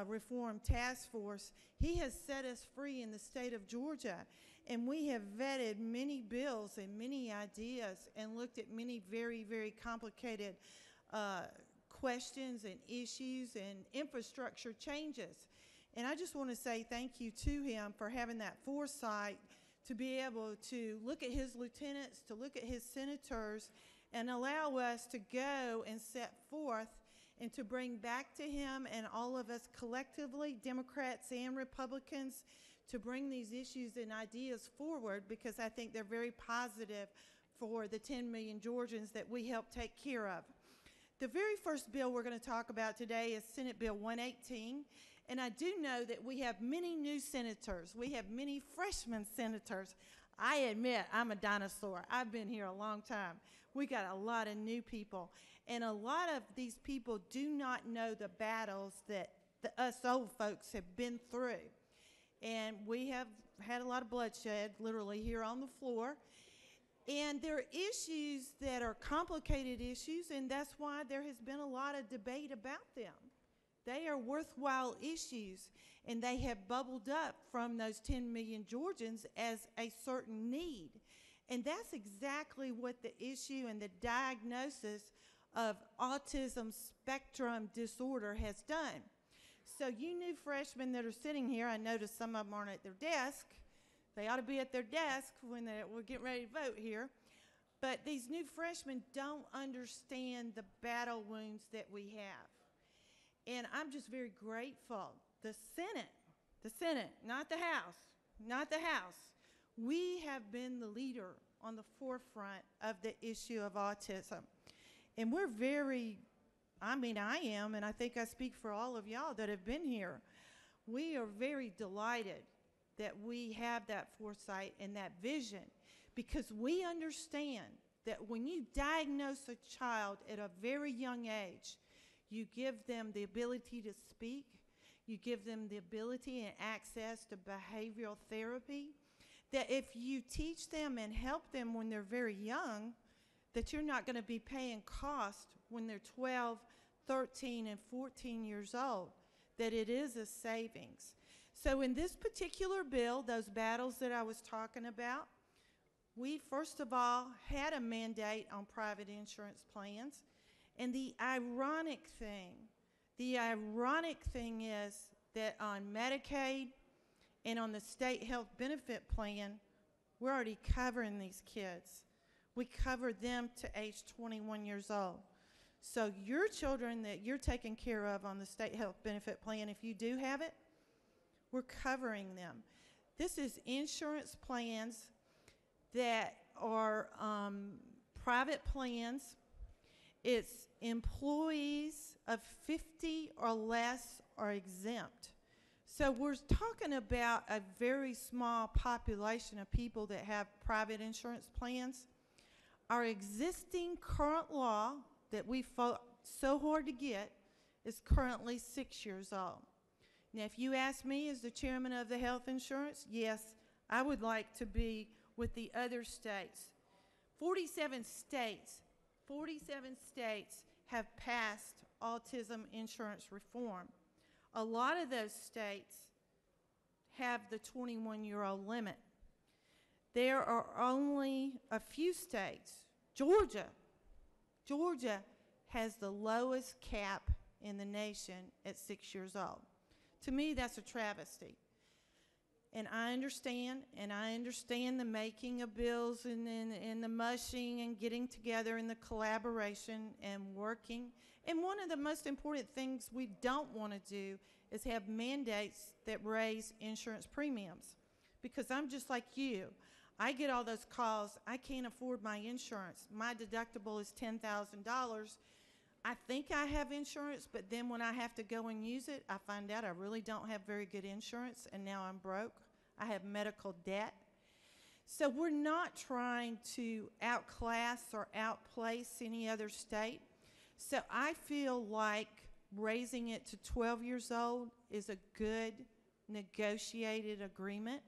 Reform Task Force. He has set us free in the state of Georgia, and we have vetted many bills and many ideas and looked at many very, very complicated questions and issues and infrastructure changes. And I just want to say thank you to him for having that foresight to be able to look at his lieutenants, to look at his senators, and allow us to go and set forth and to bring back to him and all of us collectively, Democrats and Republicans, to bring these issues and ideas forward, because I think they're very positive for the 10 million Georgians that we help take care of. The very first bill we're going to talk about today is Senate Bill 118, and I do know that we have many new senators. We have many freshman senators. I admit I'm a dinosaur. I've been here a long time. We got a lot of new people. And a lot of these people do not know the battles that us old folks have been through. And we have had a lot of bloodshed, literally, here on the floor. And there are issues that are complicated issues, and that's why there has been a lot of debate about them. They are worthwhile issues, and they have bubbled up from those 10 million Georgians as a certain need. And that's exactly what the issue and the diagnosis of autism spectrum disorder has done. So you new freshmen that are sitting here, I noticed some of them aren't at their desk. They ought to be at their desk when we're getting ready to vote here. But these new freshmen don't understand the battle wounds that we have. And I'm just very grateful. The Senate, not the House, we have been the leader on the forefront of the issue of autism. And we're I am, and I think I speak for all of y'all that have been here. We are very delighted that we have that foresight and that vision, because we understand that when you diagnose a child at a very young age, you give them the ability to speak, you give them the ability and access to behavioral therapy, that if you teach them and help them when they're very young, that you're not going to be paying cost when they're 12, 13, and 14 years old, that it is a savings. So in this particular bill, those battles that I was talking about, we first of all had a mandate on private insurance plans. And the ironic thing is that on Medicaid and on the state health benefit plan, we're already covering these kids. We cover them to age 21 years old. So your children that you're taking care of on the state health benefit plan, if you do have it, we're covering them. This is insurance plans that are private plans. It's employees of 50 or less are exempt. So we're talking about a very small population of people that have private insurance plans. Our existing current law that we fought so hard to get is currently 6 years old. Now, if you ask me as the chairman of the health insurance, yes, I would like to be with the other states. 47 states have passed autism insurance reform. A lot of those states have the 21-year-old limit. There are only a few states. Georgia has the lowest cap in the nation at 6 years old. To me, that's a travesty. And I understand the making of bills and the mushing and getting together and the collaboration and working. And one of the most important things we don't want to do is have mandates that raise insurance premiums. Because I'm just like you. I get all those calls, I can't afford my insurance. My deductible is $10,000. I think I have insurance, but then when I have to go and use it, I find out I really don't have very good insurance, and now I'm broke. I have medical debt. So we're not trying to outclass or outplace any other state. So I feel like raising it to 12 years old is a good negotiated agreement.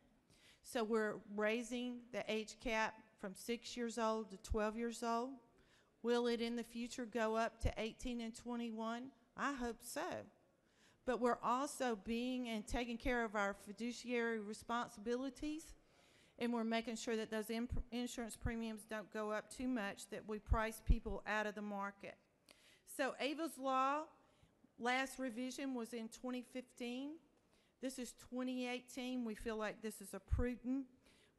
So we're raising the age cap from 6 years old to 12 years old. Will it in the future go up to 18 and 21? I hope so. But we're also being and taking care of our fiduciary responsibilities, and we're making sure that those insurance premiums don't go up too much, that we price people out of the market. So Ava's Law, last revision was in 2015. This is 2018. We feel like this is a prudent.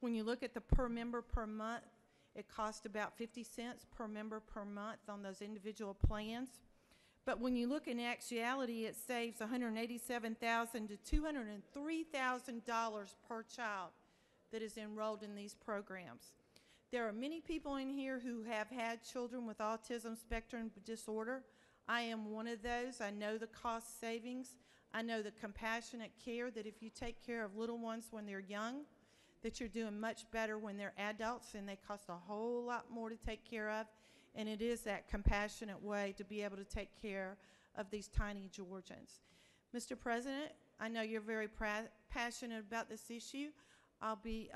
When you look at the per member per month, it costs about 50 cents per member per month on those individual plans. But when you look in actuality, it saves $187,000 to $203,000 per child that is enrolled in these programs. There are many people in here who have had children with autism spectrum disorder. I am one of those. I know the cost savings. I know the compassionate care that if you take care of little ones when they're young, that you're doing much better when they're adults, and they cost a whole lot more to take care of. And it is that compassionate way to be able to take care of these tiny Georgians. Mr. President, I know you're very passionate about this issue. I'll be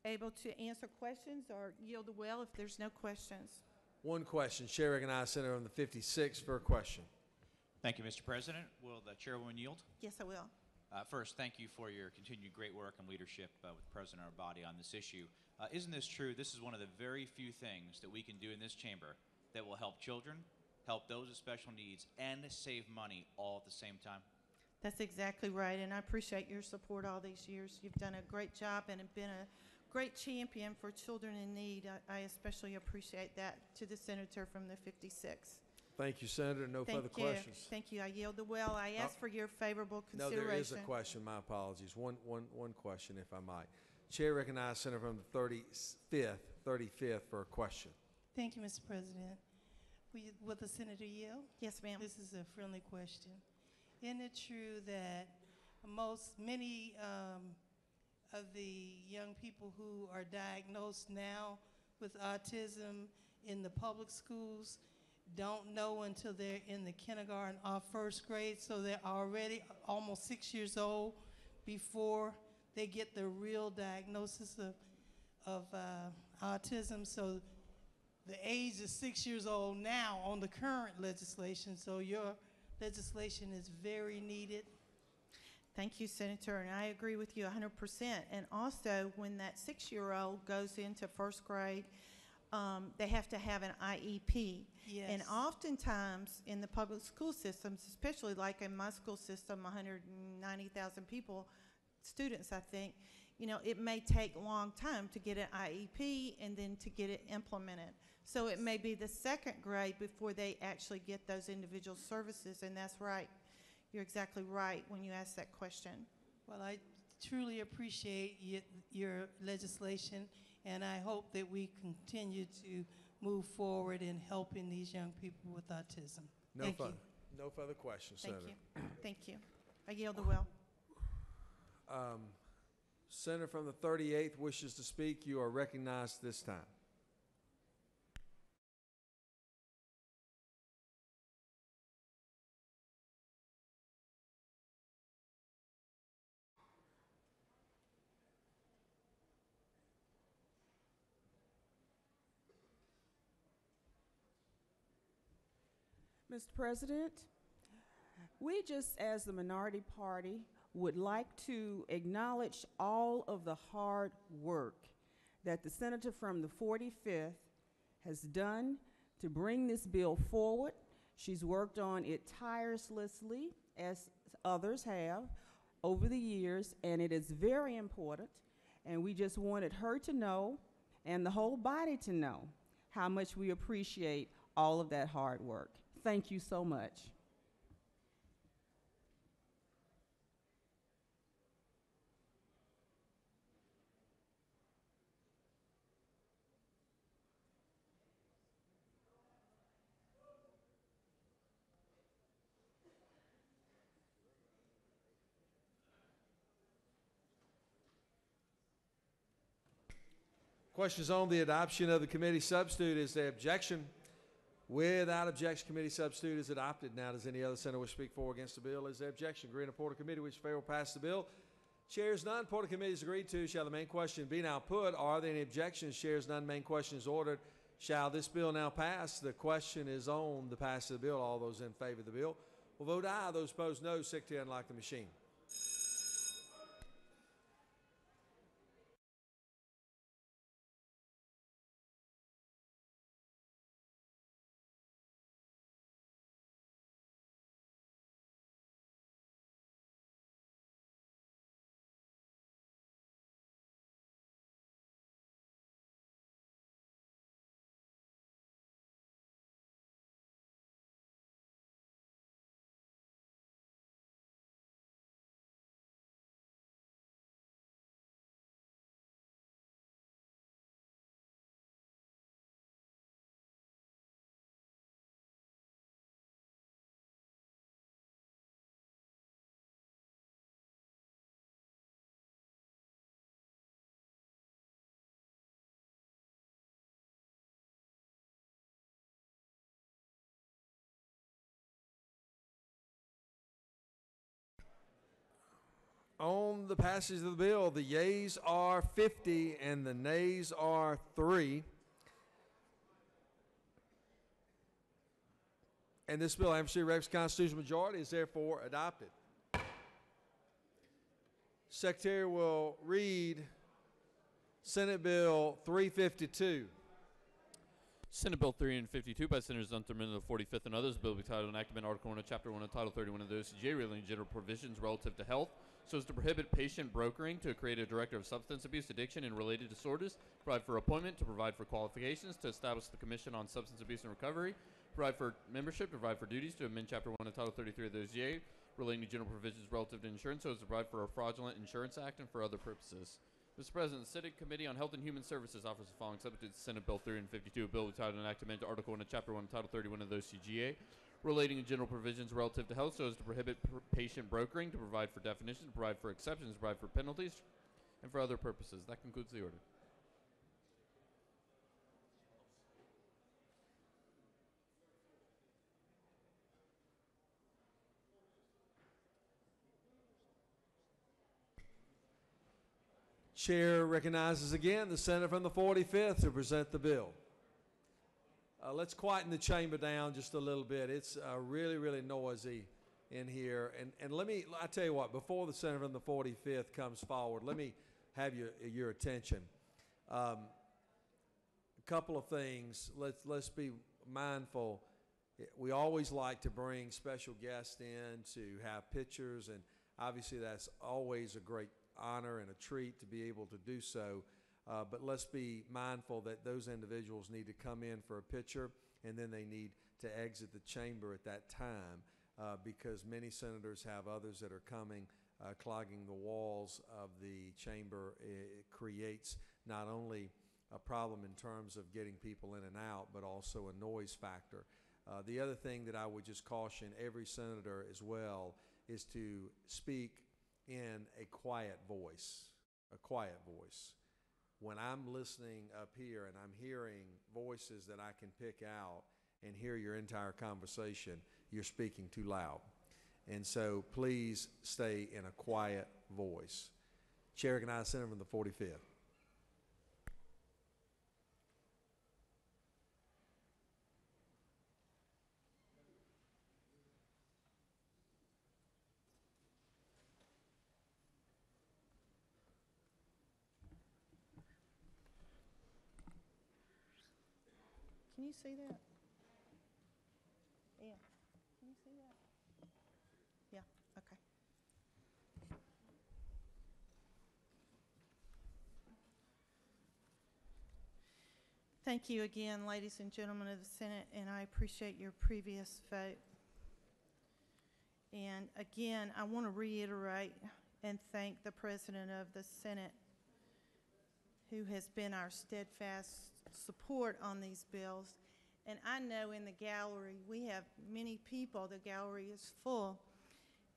able to answer questions or yield the well if there's no questions. One question. Chair recognizes Senator on the 56 for a question. Thank you, Mr. President. Will the chairwoman yield? Yes, I will. First, thank you for your continued great work and leadership with the President of our body on this issue. Isn't this true? This is one of the very few things that we can do in this chamber that will help children, help those with special needs, and save money all at the same time. That's exactly right, and I appreciate your support all these years. You've done a great job and have been a great champion for children in need. I especially appreciate that to the senator from the 56. Thank you, Senator. No further questions. Thank you. I yield the well. I ask for your favorable consideration. No, there is a question. My apologies. One question, if I might. Chair recognizes Senator from the 35th for a question. Thank you, Mr. President. Will the Senator yield? Yes, ma'am. This is a friendly question. Isn't it true that many of the young people who are diagnosed now with autism in the public schools don't know until they're in the kindergarten or first grade, so they're already almost 6 years old before they get the real diagnosis of autism? So the age is 6 years old now on the current legislation, so your legislation is very needed. Thank you, Senator, and I agree with you 100%. And also, when that 6-year-old goes into first grade, they have to have an IEP. Yes. And oftentimes in the public school systems, especially like in my school system, 190,000 students, I think, it may take a long time to get an IEP and then to get it implemented. So it may be the second grade before they actually get those individual services, and that's right. You're exactly right when you ask that question. Well, I truly appreciate your legislation, and I hope that we continue to move forward in helping these young people with autism. Thank you. No further questions, Thank Senator. you. Thank you. I yield the will. Senator from the 38th wishes to speak. You are recognized this time. Mr. President, we just as the minority party would like to acknowledge all of the hard work that the senator from the 45th has done to bring this bill forward. She's worked on it tirelessly, as others have, over the years, and it is very important, and we just wanted her to know, and the whole body to know, how much we appreciate all of that hard work. Thank you so much. Questions on the adoption of the committee substitute. Is there objection? Without objection, committee substitute is adopted. Now, does any other senator wish to speak for or against the bill? Is there objection? Agreed and report of committee which favor will pass the bill. Chairs none. Report of committee is agreed to. Shall the main question be now put? Are there any objections? Chairs none. Main question is ordered. Shall this bill now pass? The question is on the passage of the bill. All those in favor of the bill will vote aye. Those opposed, no. Secretary, unlock the machine. On the passage of the bill, the yeas are 50 and the nays are 3. And this bill, having received the constitutional majority, is therefore adopted. Secretary will read Senate Bill 352. Senate Bill 352 by Senators Unterman of the 45th and others. Bill will be titled Enactment Article 1 of Chapter 1 of Title 31 of the OCGA relating to general provisions relative to health, so as to prohibit patient brokering, to create a director of substance abuse, addiction, and related disorders, provide for appointment, to provide for qualifications, to establish the Commission on Substance Abuse and Recovery, provide for membership, to provide for duties, to amend Chapter 1 of Title 33 of the OCGA relating to general provisions relative to insurance, so as to provide for a fraudulent insurance act and for other purposes. Mr. President, the Senate Committee on Health and Human Services offers the following subject to Senate Bill 352, a bill entitled an act to amend Article 1 of Chapter 1 of Title 31 of the OCGA, relating to general provisions relative to health so as to prohibit patient brokering, to provide for definitions, to provide for exceptions, to provide for penalties, and for other purposes. That concludes the order. Chair recognizes again the senator from the 45th to present the bill. Let's quieten the chamber down just a little bit. It's really, really noisy in here. And I tell you what, before the senator from the 45th comes forward, let me have your attention. A couple of things. Let's be mindful. We always like to bring special guests in to have pictures, and obviously that's always a great honor and a treat to be able to do so. But let's be mindful that those individuals need to come in for a picture, and then they need to exit the chamber at that time because many senators have others that are coming, clogging the walls of the chamber. It creates not only a problem in terms of getting people in and out, but also a noise factor. The other thing that I would just caution every senator as well is to speak in a quiet voice, When I'm listening up here and I'm hearing voices that I can pick out and hear your entire conversation, you're speaking too loud. And so please stay in a quiet voice. Chair recognizes Senator from the 45th. Can you see that? Yeah. Can you see that? Yeah, okay. Thank you again, ladies and gentlemen of the Senate, and I appreciate your previous vote. And again, I want to reiterate and thank the President of the Senate, who has been our steadfast support on these bills. And I know in the gallery we have many people. The gallery is full.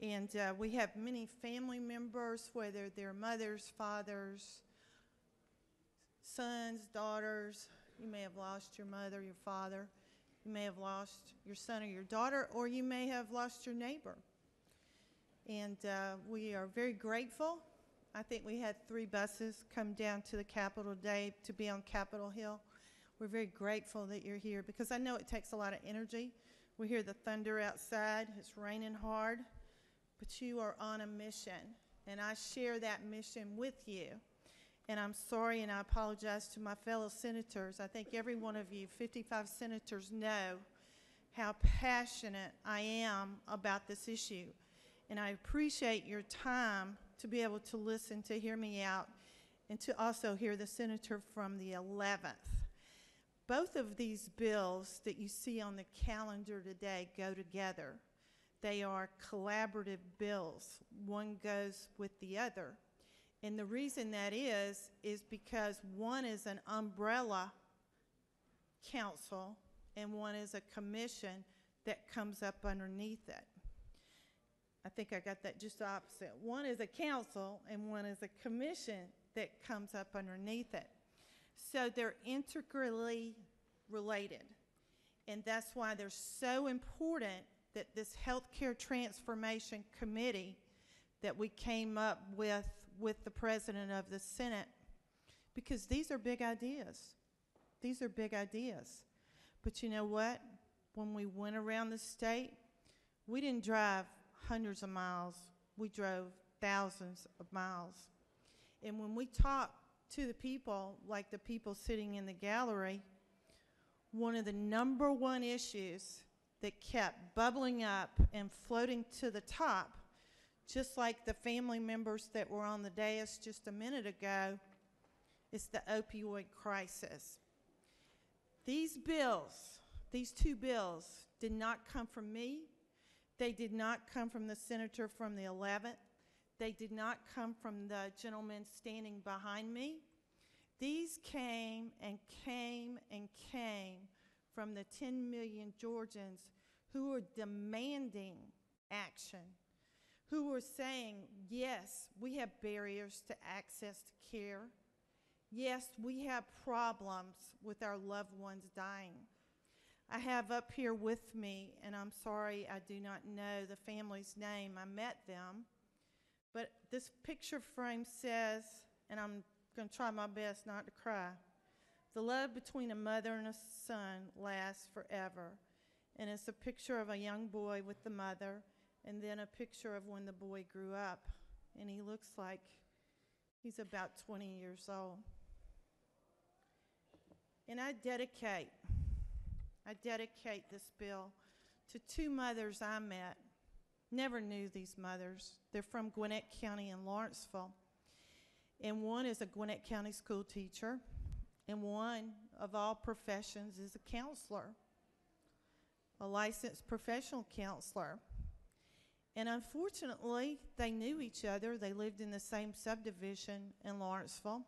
And we have many family members, whether they're mothers, fathers, sons, daughters. You may have lost your mother, your father. You may have lost your son or your daughter, or you may have lost your neighbor. And we are very grateful. I think we had 3 buses come down to the Capitol today to be on Capitol Hill. We're very grateful that you're here because I know it takes a lot of energy. We hear the thunder outside. It's raining hard. But you are on a mission, and I share that mission with you. And I'm sorry, and I apologize to my fellow senators. I think every one of you, 55 senators, know how passionate I am about this issue. And I appreciate your time to be able to listen, to hear me out, and to also hear the senator from the 11th. Both of these bills that you see on the calendar today go together. They are collaborative bills. One goes with the other. And the reason that is because one is an umbrella council and one is a commission that comes up underneath it. I think I got that just opposite. One is a council and one is a commission that comes up underneath it. So they're integrally related. And that's why they're so important that this Healthcare Transformation Committee that we came up with the President of the Senate, because these are big ideas. These are big ideas. But you know what? When we went around the state, we didn't drive hundreds of miles. We drove thousands of miles. And when we talked to the people, like the people sitting in the gallery, one of the #1 issues that kept bubbling up and floating to the top, just like the family members that were on the dais just a minute ago, is the opioid crisis. These bills, these 2 bills, did not come from me. They did not come from the senator from the 11th. They did not come from the gentleman standing behind me. These came and came and came from the 10 million Georgians who are demanding action, who are saying, yes, we have barriers to access to care. Yes, we have problems with our loved ones dying. I have up here with me, and I'm sorry I do not know the family's name. I met them. But this picture frame says, and I'm going to try my best not to cry, the love between a mother and a son lasts forever. And it's a picture of a young boy with the mother, and then a picture of when the boy grew up. And he looks like he's about 20 years old. And I dedicate this bill to two mothers I met. Never knew these mothers. They're from Gwinnett County in Lawrenceville. And one is a Gwinnett County school teacher, and one of all professions is a counselor, a licensed professional counselor. And unfortunately, they knew each other. They lived in the same subdivision in Lawrenceville.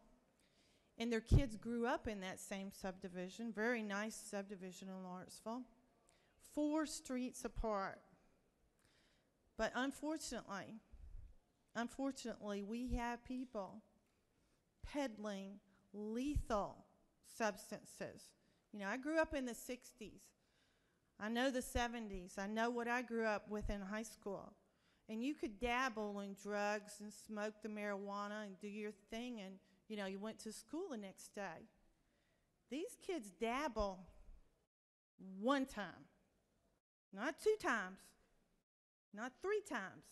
And their kids grew up in that same subdivision, very nice subdivision in Lawrenceville, 4 streets apart. But unfortunately, we have people peddling lethal substances. You know, I grew up in the 60s. I know the 70s. I know what I grew up with in high school. And you could dabble in drugs and smoke the marijuana and do your thing, and, you know, you went to school the next day. These kids dabble one time, not 2 times, not 3 times,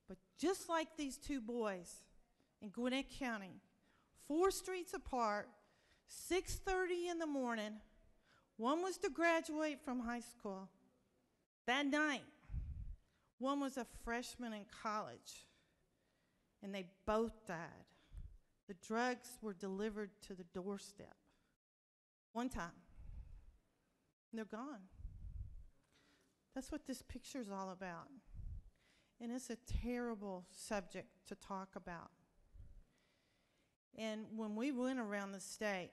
but just like these 2 boys in Gwinnett County, 4 streets apart, 6:30 in the morning. One was to graduate from high school that night. One was a freshman in college, and they both died. The drugs were delivered to the doorstep one time, and they're gone. That's what this picture is all about. And it's a terrible subject to talk about. And when we went around the state,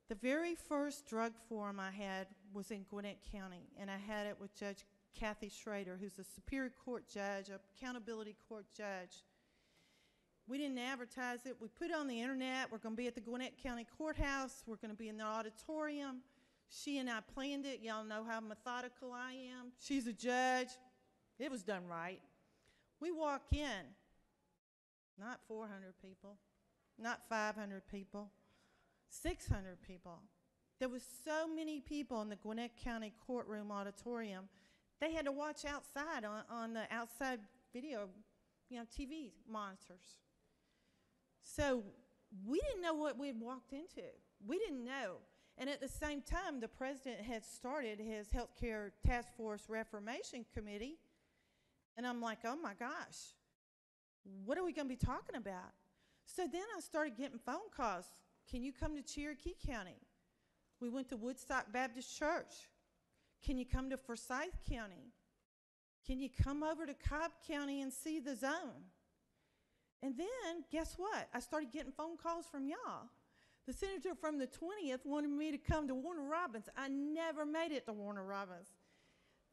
the very first drug forum I had was in Gwinnett County, and I had it with Judge Kathy Schrader, who's a Superior Court judge, a Accountability Court judge. We didn't advertise it. We put it on the internet. We're going to be at the Gwinnett County Courthouse. We're going to be in the auditorium. She and I planned it. Y'all know how methodical I am. She's a judge. It was done right. We walk in, not 400 people, not 500 people, 600 people. There was so many people in the Gwinnett County courtroom auditorium, they had to watch outside on the outside video, you know, TV monitors. So we didn't know what we had walked into. We didn't know. And at the same time, the president had started his healthcare task force reformation committee. And I'm like, oh my gosh, what are we going to be talking about? So then I started getting phone calls. Can you come to Cherokee County? We went to Woodstock Baptist Church. Can you come to Forsyth County? Can you come over to Cobb County and see the zone? And then, guess what? I started getting phone calls from y'all. The senator from the 20th wanted me to come to Warner Robins. I never made it to Warner Robins.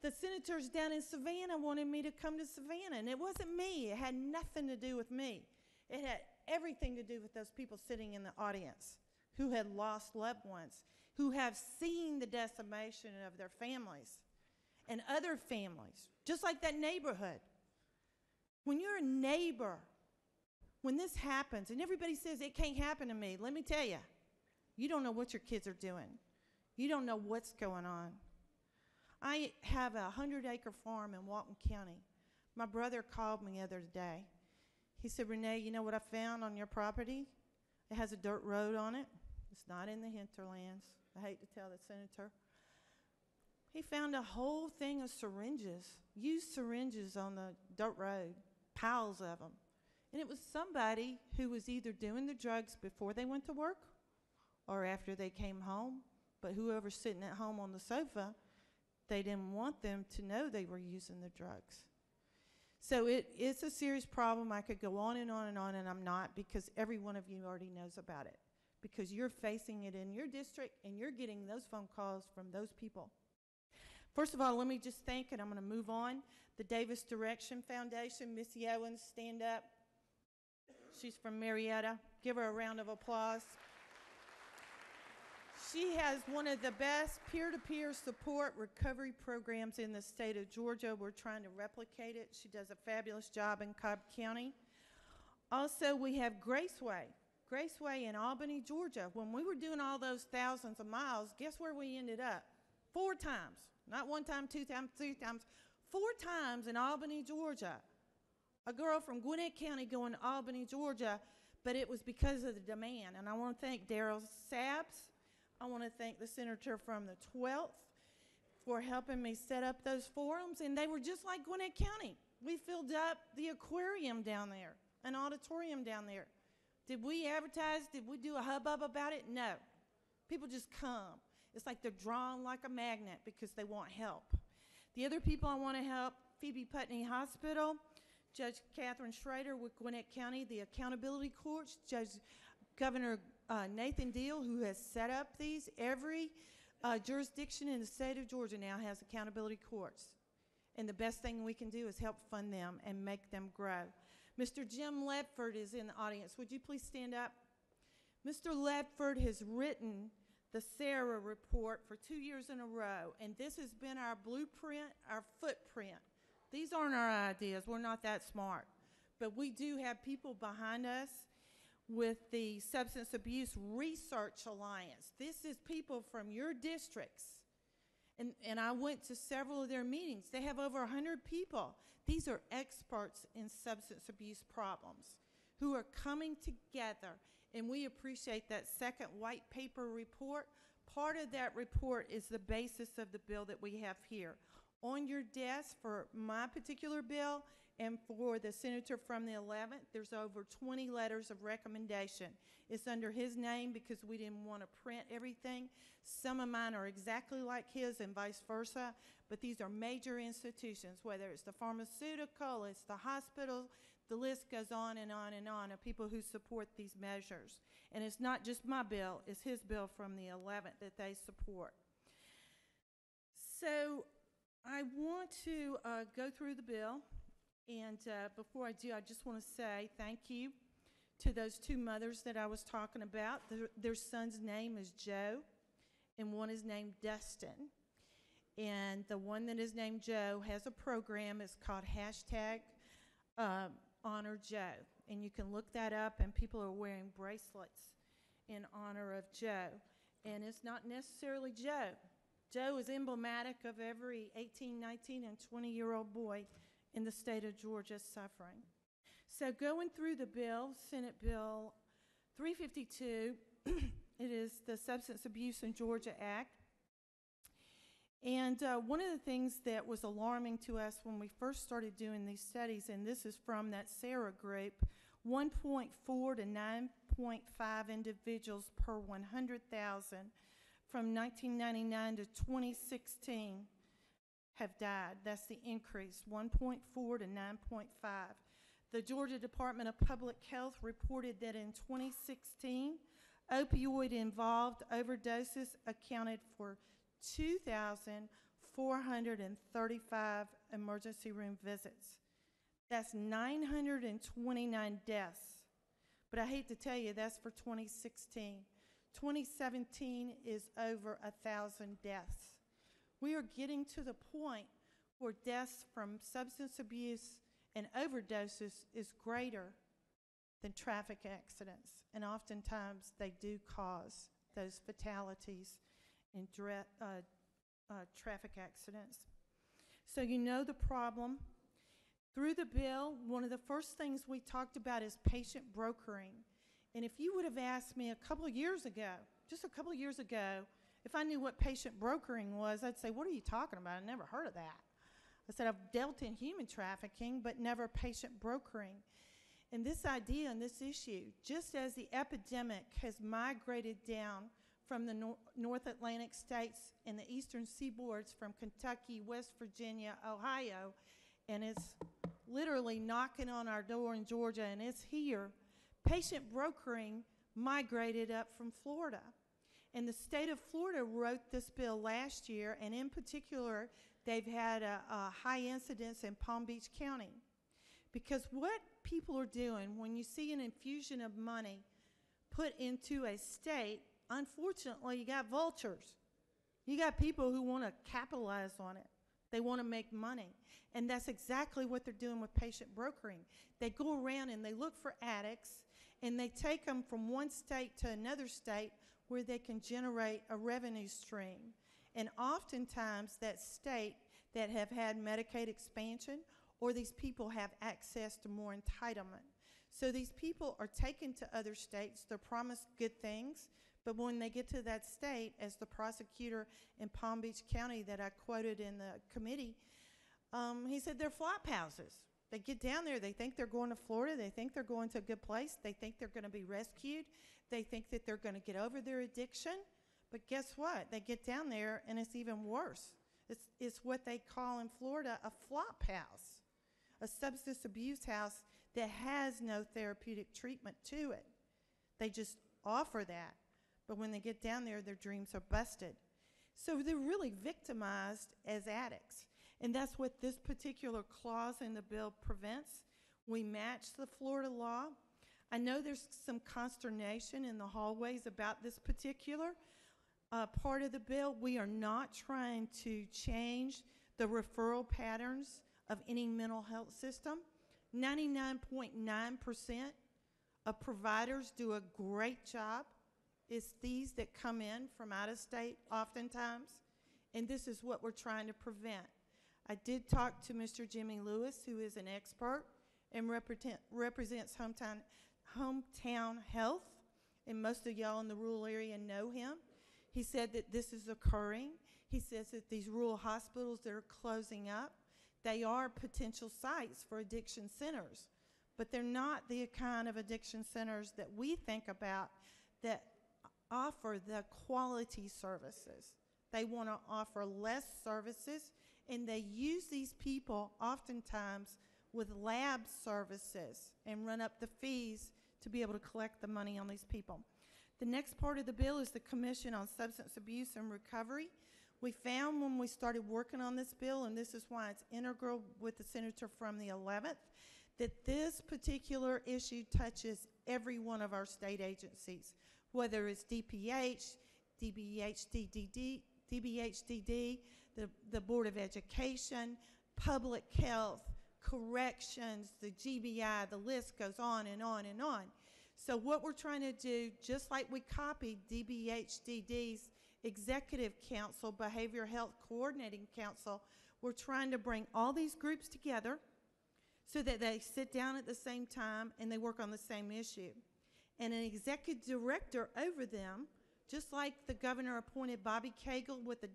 The senators down in Savannah wanted me to come to Savannah, and it wasn't me. It had nothing to do with me. It had everything to do with those people sitting in the audience who had lost loved ones, who have seen the decimation of their families and other families, just like that neighborhood. When you're a neighbor, when this happens, and everybody says it can't happen to me, let me tell you, you don't know what your kids are doing. You don't know what's going on. I have a 100-acre farm in Walton County. My brother called me the other day. He said, Renee, you know what I found on your property? It has a dirt road on it. It's not in the hinterlands. I hate to tell the senator. He found a whole thing of syringes, used syringes on the dirt road, piles of them. And it was somebody who was either doing the drugs before they went to work or after they came home. But whoever's sitting at home on the sofa, they didn't want them to know they were using the drugs. So it's a serious problem. I could go on and on and on, and I'm not, because every one of you already knows about it, because you're facing it in your district and you're getting those phone calls from those people. First of all, let me just thank, and I'm going to move on, the Davis Direction Foundation. Missy Owens, stand up. She's from Marietta. Give her a round of applause. She has one of the best peer-to-peer support recovery programs in the state of Georgia. We're trying to replicate it. She does a fabulous job in Cobb County. Also, we have Graceway. Graceway in Albany, Georgia. When we were doing all those thousands of miles, guess where we ended up? 4 times. Not 1 time, 2 times, 3 times. 4 times in Albany, Georgia. A girl from Gwinnett County going to Albany, Georgia, but it was because of the demand. And I want to thank Darryl Sabbs. I want to thank the senator from the 12th for helping me set up those forums, and they were just like Gwinnett County. We filled up the aquarium down there, an auditorium down there. Did we advertise? Did we do a hubbub about it? No. People just come. It's like they're drawn like a magnet because they want help. The other people I want to help, Phoebe Putney Hospital, Judge Catherine Schrader with Gwinnett County, the accountability courts, Governor Nathan Deal, who has set up these. Every jurisdiction in the state of Georgia now has accountability courts. And the best thing we can do is help fund them and make them grow. Mr. Jim Ledford is in the audience. Would you please stand up? Mr. Ledford has written the Sarah report for 2 years in a row, and this has been our blueprint, our footprint. These aren't our ideas. We're not that smart. But we do have people behind us with the Substance Abuse Research Alliance. This is people from your districts. And I went to several of their meetings. They have over 100 people. These are experts in substance abuse problems who are coming together, and we appreciate that second white paper report. Part of that report is the basis of the bill that we have here. On your desk for my particular bill and for the senator from the 11th, there's over 20 letters of recommendation. It's under his name because we didn't want to print everything. Some of mine are exactly like his and vice versa, but these are major institutions, whether it's the pharmaceutical, it's the hospital, the list goes on and on and on of people who support these measures. And it's not just my bill, it's his bill from the 11th that they support. So I want to go through the bill, and before I do, I just want to say thank you to those 2 mothers that I was talking about. Their son's name is Joe, and one is named Dustin. And the one that is named Joe has a program. It's called #Honor Joe, and you can look that up, and people are wearing bracelets in honor of Joe. And it's not necessarily Joe. Joe is emblematic of every 18, 19, and 20-year-old boy in the state of Georgia suffering. So going through the bill, Senate Bill 352, it is the Substance Abuse in Georgia Act. And one of the things that was alarming to us when we first started doing these studies, and this is from that Sarah group, 1.4 to 9.5 individuals per 100,000 from 1999 to 2016 have died. That's the increase, 1.4 to 9.5. The Georgia Department of Public Health reported that in 2016, opioid-involved overdoses accounted for 2,435 emergency room visits. That's 929 deaths. But I hate to tell you, that's for 2016. 2017 is over 1,000 deaths. We are getting to the point where deaths from substance abuse and overdoses is greater than traffic accidents. And oftentimes they do cause those fatalities in traffic accidents. So you know the problem. Through the bill, one of the first things we talked about is patient brokering. And if you would have asked me a couple of years ago, just a couple of years ago, if I knew what patient brokering was, I'd say, what are you talking about? I never heard of that. I said, I've dealt in human trafficking, but never patient brokering. And this idea and this issue, just as the epidemic has migrated down from the North Atlantic states and the eastern seaboards from Kentucky, West Virginia, Ohio, and it's literally knocking on our door in Georgia, and it's here. Patient brokering migrated up from Florida. And the state of Florida wrote this bill last year, and in particular, they've had a high incidence in Palm Beach County. Because what people are doing, when you see an infusion of money put into a state, unfortunately, you got vultures. You got people who want to capitalize on it. They want to make money. And that's exactly what they're doing with patient brokering. They go around and they look for addicts, and they take them from one state to another state where they can generate a revenue stream. And oftentimes that state that have had Medicaid expansion, or these people have access to more entitlement. So these people are taken to other states, they're promised good things, but when they get to that state, as the prosecutor in Palm Beach County that I quoted in the committee, he said they're flop houses. They get down there, they think they're going to Florida, they think they're going to a good place, they think they're going to be rescued, they think that they're going to get over their addiction, but guess what? They get down there and it's even worse. It's what they call in Florida a flop house, a substance abuse house that has no therapeutic treatment to it. They just offer that, but when they get down there, their dreams are busted. So they're really victimized as addicts. And that's what this particular clause in the bill prevents. We match the Florida law. I know there's some consternation in the hallways about this particular part of the bill. We are not trying to change the referral patterns of any mental health system. 99.9% of providers do a great job. It's these that come in from out of state oftentimes, and this is what we're trying to prevent. I did talk to Mr. Jimmy Lewis, who is an expert and represents Hometown Health, and most of y'all in the rural area know him. He said that this is occurring. He says that these rural hospitals that are closing up, they are potential sites for addiction centers, but they're not the kind of addiction centers that we think about that offer the quality services. They want to offer less services, and they use these people oftentimes with lab services and run up the fees to be able to collect the money on these people. The next part of the bill is the Commission on Substance Abuse and Recovery. We found when we started working on this bill, and this is why it's integral with the senator from the 11th, that this particular issue touches every one of our state agencies, whether it's DPH, DBHDD, the Board of Education, Public Health, Corrections, the GBI, the list goes on and on and on. So what we're trying to do, just like we copied DBHDD's Executive Council, Behavioral Health Coordinating Council, we're trying to bring all these groups together so that they sit down at the same time and they work on the same issue. And an executive director over them, just like the governor appointed Bobby Cagle with the ...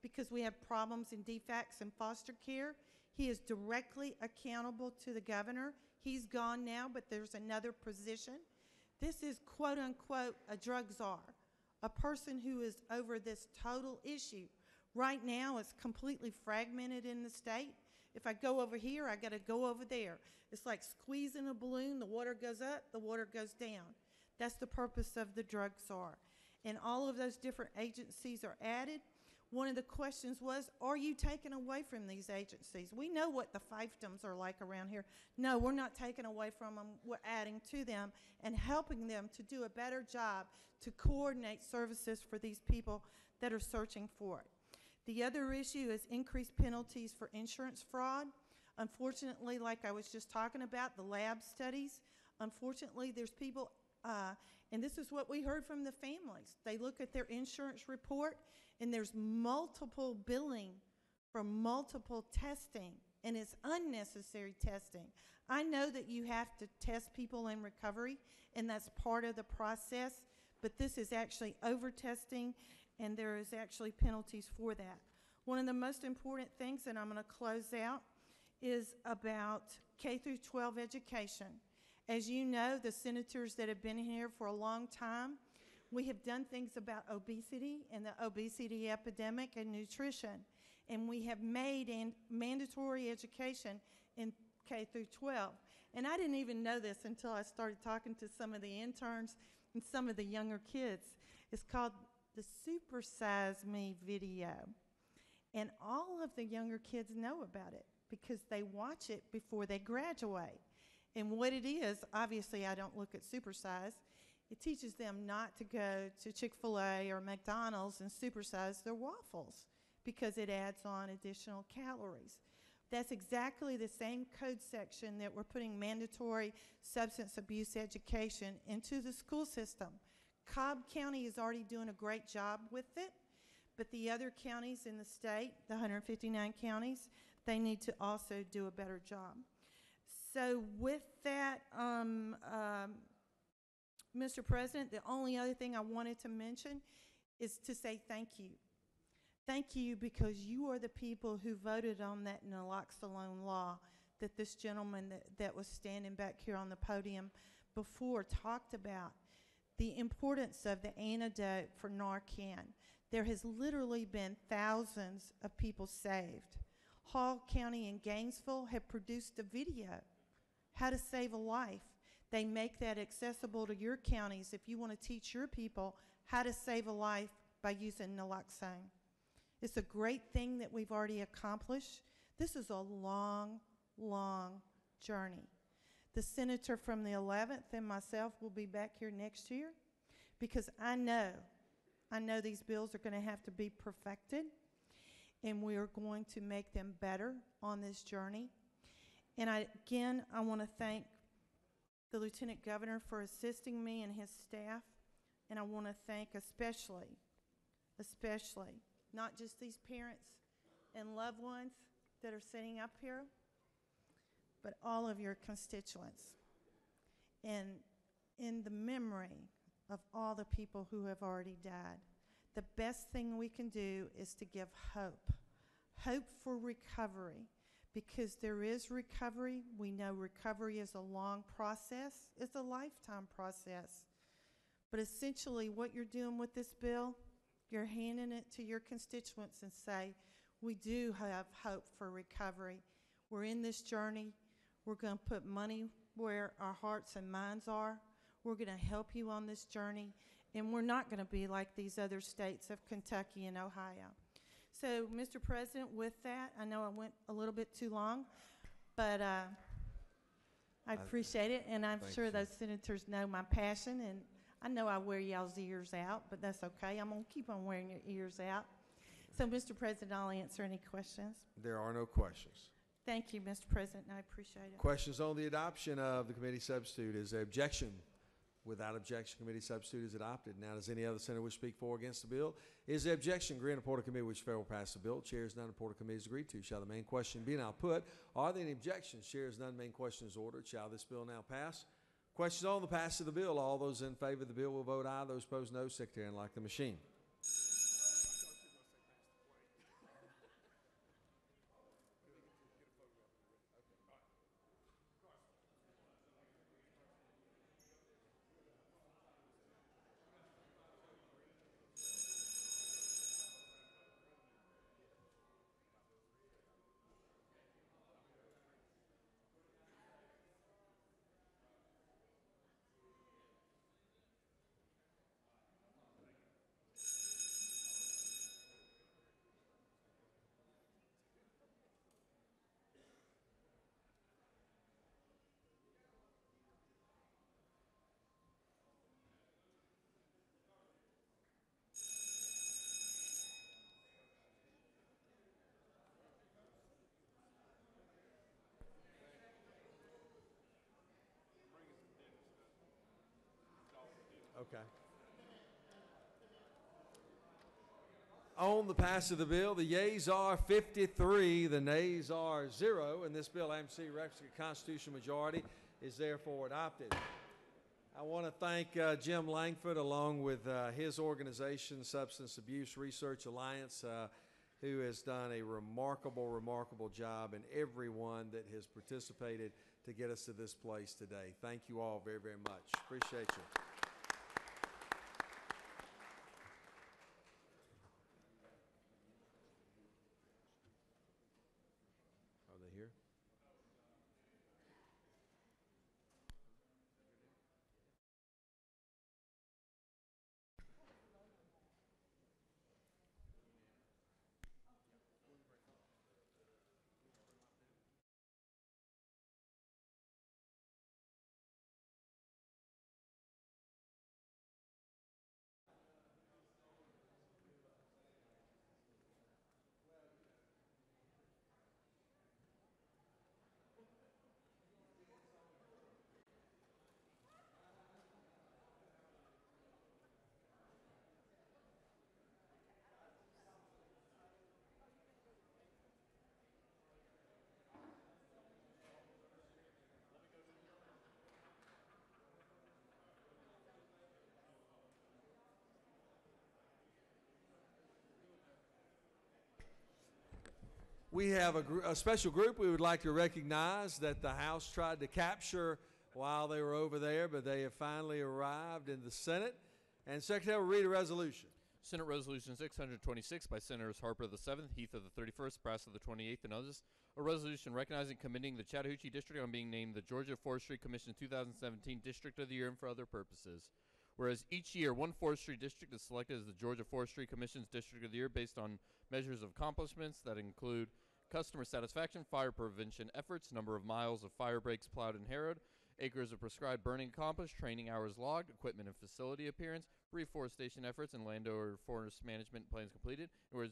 because we have problems in DFACS and foster care. He is directly accountable to the governor. He's gone now, but there's another position. This is quote unquote a drug czar, a person who is over this total issue. Right now it's completely fragmented in the state. If I go over here, I gotta go over there. It's like squeezing a balloon, the water goes up, the water goes down. That's the purpose of the drug czar. And all of those different agencies are added. One of the questions was, are you taking away from these agencies? We know what the fiefdoms are like around here. No, we're not taking away from them. We're adding to them and helping them to do a better job to coordinate services for these people that are searching for it. The other issue is increased penalties for insurance fraud. Unfortunately, like I was just talking about, the lab studies, unfortunately, there's people, and this is what we heard from the families. They look at their insurance report, and there's multiple billing for multiple testing, and it's unnecessary testing. I know that you have to test people in recovery, and that's part of the process, but this is actually over-testing, and there is actually penalties for that. One of the most important things, and I'm going to close out, is about K through 12 education. As you know, the senators that have been here for a long time, we have done things about obesity and the obesity epidemic and nutrition. And we have made mandatory education in K through 12. And I didn't even know this until I started talking to some of the interns and some of the younger kids. It's called the Super Size Me video. And all of the younger kids know about it because they watch it before they graduate. And what it is, obviously I don't look at supersize. It teaches them not to go to Chick-fil-A or McDonald's and supersize their waffles because it adds on additional calories. That's exactly the same code section that we're putting mandatory substance abuse education into the school system. Cobb County is already doing a great job with it, but the other counties in the state, the 159 counties, they need to also do a better job. So with that, Mr. President, the only other thing I wanted to mention is to say thank you. Thank you because you are the people who voted on that naloxone law that this gentleman that was standing back here on the podium before talked about. The importance of the antidote for Narcan. There has literally been thousands of people saved. Hall County and Gainesville have produced a video, how to save a life. They make that accessible to your counties if you want to teach your people how to save a life by using naloxone. It's a great thing that we've already accomplished. This is a long, long journey. The senator from the 11th and myself will be back here next year because I know these bills are going to have to be perfected, and we are going to make them better on this journey. And I want to thank the Lieutenant Governor for assisting me and his staff, and I want to thank especially, not just these parents and loved ones that are sitting up here, but all of your constituents. And in the memory of all the people who have already died, the best thing we can do is to give hope. Hope for recovery, because there is recovery. We know recovery is a long process. It's a lifetime process. But essentially what you're doing with this bill, you're handing it to your constituents and say, we do have hope for recovery. We're in this journey. We're going to put money where our hearts and minds are. We're going to help you on this journey. And we're not going to be like these other states of Kentucky and Ohio. So, Mr. President, with that, I know I went a little bit too long, but I appreciate it. And I'm sure those senators know my passion. And I know I wear y'all's ears out, but that's okay. I'm going to keep on wearing your ears out. So, Mr. President, I'll answer any questions. There are no questions. Thank you, Mr. President, and I appreciate it. Questions on the adoption of the committee substitute? Is there objection? Without objection, committee substitute is adopted. Now, does any other senator wish to speak for or against the bill? Is there objection? Agree on report of committee which fair will pass the bill. Chair is none. Report of committee is agreed to. Shall the main question be now put? Are there any objections? Chair is none. Main question is ordered. Shall this bill now pass? Questions on the passage of the bill. All those in favor of the bill will vote aye. Those opposed, no. Secretary, unlike the machine. Okay. On the pass of the bill, the yeas are 53, the nays are 0, and this bill, AMC referencing a constitutional majority, is therefore adopted. I want to thank Jim Langford along with his organization, Substance Abuse Research Alliance, who has done a remarkable job, and everyone that has participated to get us to this place today. Thank you all very, very much. Appreciate you. We have a special group we would like to recognize that the House tried to capture while they were over there, but they have finally arrived in the Senate. And Secretary will read a resolution. Senate Resolution 626 by Senators Harper of the 7th, Heath of the 31st, Brass of the 28th, and others. A resolution recognizing and commending the Chattahoochee District on being named the Georgia Forestry Commission's 2017 District of the Year and for other purposes. Whereas each year, one forestry district is selected as the Georgia Forestry Commission's District of the Year based on measures of accomplishments that include customer satisfaction, fire prevention efforts, number of miles of fire breaks plowed and harrowed, acres of prescribed burning accomplished, training hours logged, equipment and facility appearance, reforestation efforts, and landowner forest management plans completed. Whereas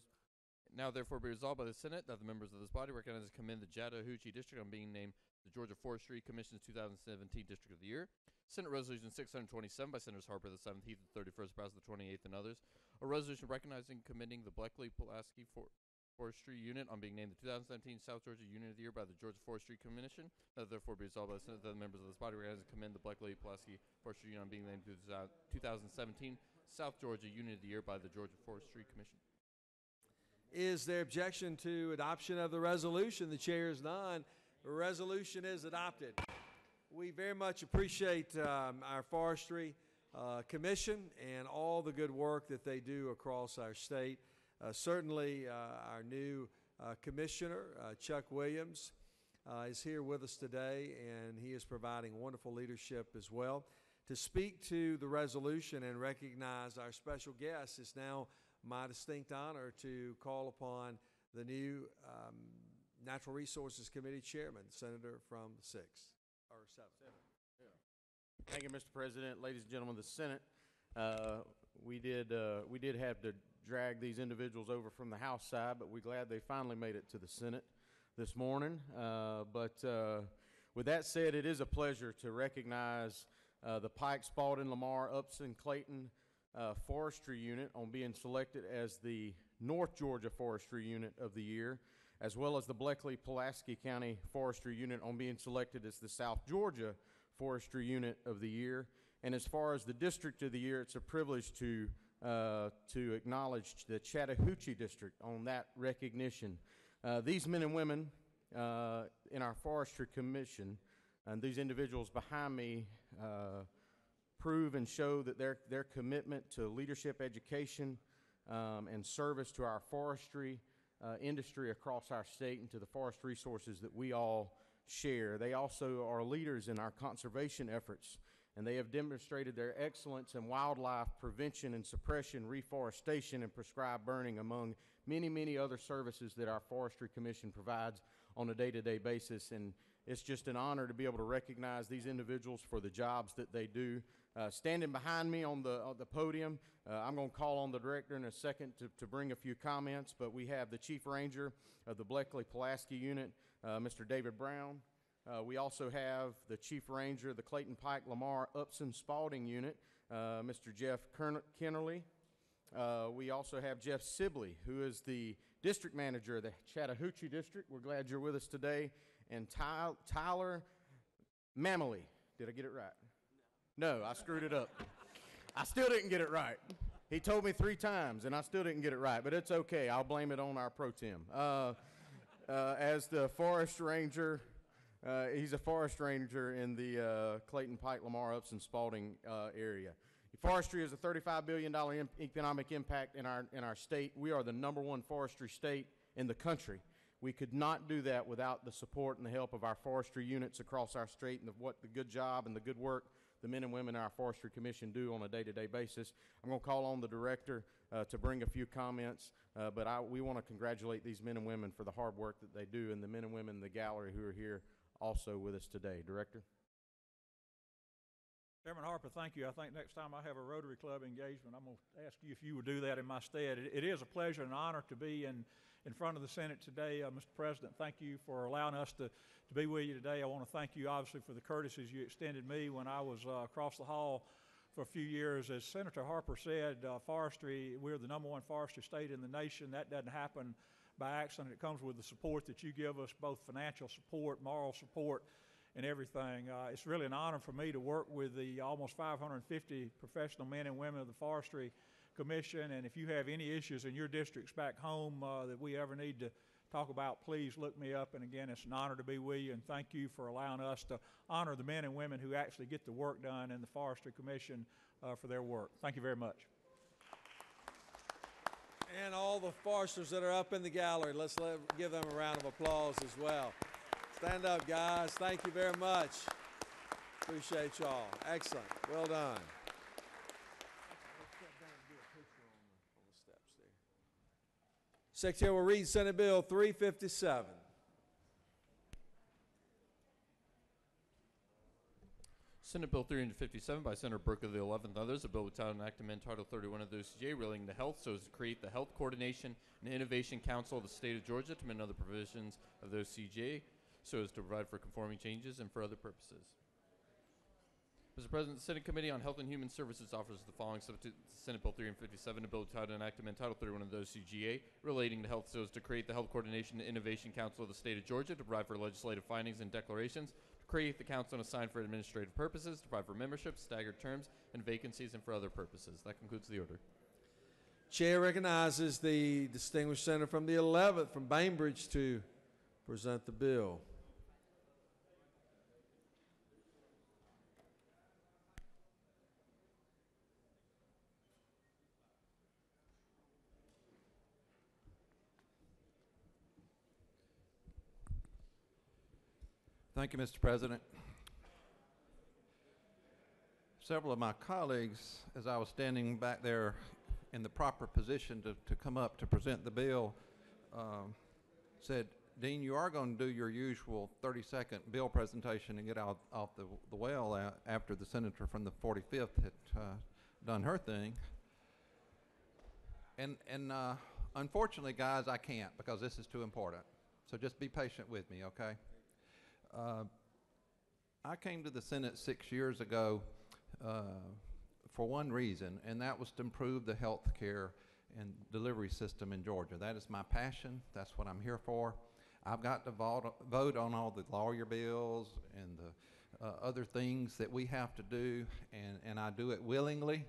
now therefore be resolved by the Senate that the members of this body recognize and commend the Chattahoochee District on being named the Georgia Forestry Commission's 2017 District of the Year. Senate Resolution 627 by Senators Harper of the 7th, Heath of the 31st, Brass of the 28th, and others. A resolution recognizing and commending the Bleckley-Pulaski Forestry Unit on being named the 2017 South Georgia Unit of the Year by the Georgia Forestry Commission. Now therefore be resolved by the Senate that the members of this body recognize and commend the Bleckley-Pulaski Forestry Unit on being named the 2017 South Georgia Unit of the Year by the Georgia Forestry Commission. Is there objection to adoption of the resolution? The chair is none. The resolution is adopted. We very much appreciate our Forestry Commission and all the good work that they do across our state. Certainly, our new commissioner, Chuck Williams, is here with us today, and he is providing wonderful leadership as well. To speak to the resolution and recognize our special guest, it's now my distinct honor to call upon the new Natural Resources Committee Chairman, Senator from the 6th, or 7th. Thank you, Mr. President. Ladies and gentlemen of the Senate, we did have to drag these individuals over from the House side, but we're glad they finally made it to the Senate this morning. With that said, it is a pleasure to recognize the Pike, Spalding, Lamar, Upson, Clayton Forestry Unit on being selected as the North Georgia Forestry Unit of the Year, as well as the Bleckley-Pulaski County Forestry Unit on being selected as the South Georgia Forestry Unit of the Year. And as far as the District of the Year, it's a privilege to acknowledge the Chattahoochee District on that recognition. These men and women in our Forestry Commission, and these individuals behind me, prove and show that their commitment to leadership, education, and service to our forestry industry across our state and to the forest resources that we all share. They also are leaders in our conservation efforts, and they have demonstrated their excellence in wildlife prevention and suppression, reforestation, and prescribed burning, among many, many other services that our Forestry Commission provides on a day-to-day basis. And it's just an honor to be able to recognize these individuals for the jobs that they do. Standing behind me on the podium, I'm going to call on the director in a second to bring a few comments, but we have the Chief Ranger of the Bleckley-Pulaski Unit, Mr. David Brown. We also have the Chief Ranger of the Clayton Pike Lamar Upson Spalding Unit, Mr. Jeff Kennerly. We also have Jeff Sibley, who is the District Manager of the Chattahoochee District. We're glad you're with us today. And Tyler Mamely. Did I get it right? No, I screwed it up. I still didn't get it right. He told me 3 times, and I still didn't get it right, but it's okay. I'll blame it on our pro tem. As the Forest Ranger, he's a Forest Ranger in the Clayton Pike, Lamar, Upson, Spalding area. Forestry is a $35 billion economic impact in our state. We are the #1 forestry state in the country. We could not do that without the support and the help of our forestry units across our state and the good job and the good work the men and women in our Forestry Commission do on a day-to-day basis. I'm going to call on the director to bring a few comments, but we want to congratulate these men and women for the hard work that they do, and the men and women in the gallery who are here also with us today. Director? Chairman Harper, thank you. I think next time I have a Rotary Club engagement, I'm going to ask you if you would do that in my stead. It is a pleasure and honor to be in front of the Senate today. Mr. President, thank you for allowing us to be with you today. I want to thank you, obviously, for the courtesies you extended me when I was across the hall for a few years. As Senator Harper said, forestry, we're the #1 forestry state in the nation. That doesn't happen by accident. It comes with the support that you give us, both financial support, moral support, and everything. It's really an honor for me to work with the almost 550 professional men and women of the Forestry Commission, and if you have any issues in your districts back home that we ever need to talk about, please look me up. And again, it's an honor to be with you, and thank you for allowing us to honor the men and women who actually get the work done in the Forestry Commission for their work. Thank you very much. And all the foresters that are up in the gallery, let's give them a round of applause as well. Stand up, guys. Thank you very much. Appreciate y'all. Excellent. Well done. Secretary will read Senate Bill 357. Senate Bill 357 by Senator Burke of the 11th others, a bill with title and act amend Title 31 of the OCGA relating to health so as to create the Health Coordination and Innovation Council of the State of Georgia to amend other provisions of the OCGA so as to provide for conforming changes and for other purposes. Mr. President, the Senate Committee on Health and Human Services offers the following substitute to Senate Bill 357, a bill with title and act amend Title 31 of the OCGA relating to health so as to create the Health Coordination and Innovation Council of the State of Georgia to provide for legislative findings and declarations, create the council and assign for administrative purposes, to provide for membership, staggered terms, and vacancies, and for other purposes. That concludes the order. Chair recognizes the distinguished senator from the 11th from Bainbridge to present the bill. Thank you, Mr. President. Several of my colleagues, as I was standing back there in the proper position to come up to present the bill, said, Dean, you are going to do your usual 30-second bill presentation and get out off the well after the senator from the 45th had done her thing. And unfortunately, guys, I can't because this is too important. So just be patient with me, okay? I came to the Senate 6 years ago for one reason, and that was to improve the health care and delivery system in Georgia. That is my passion. That's what I'm here for. I've got to vote on all the lawyer bills and the other things that we have to do, and I do it willingly,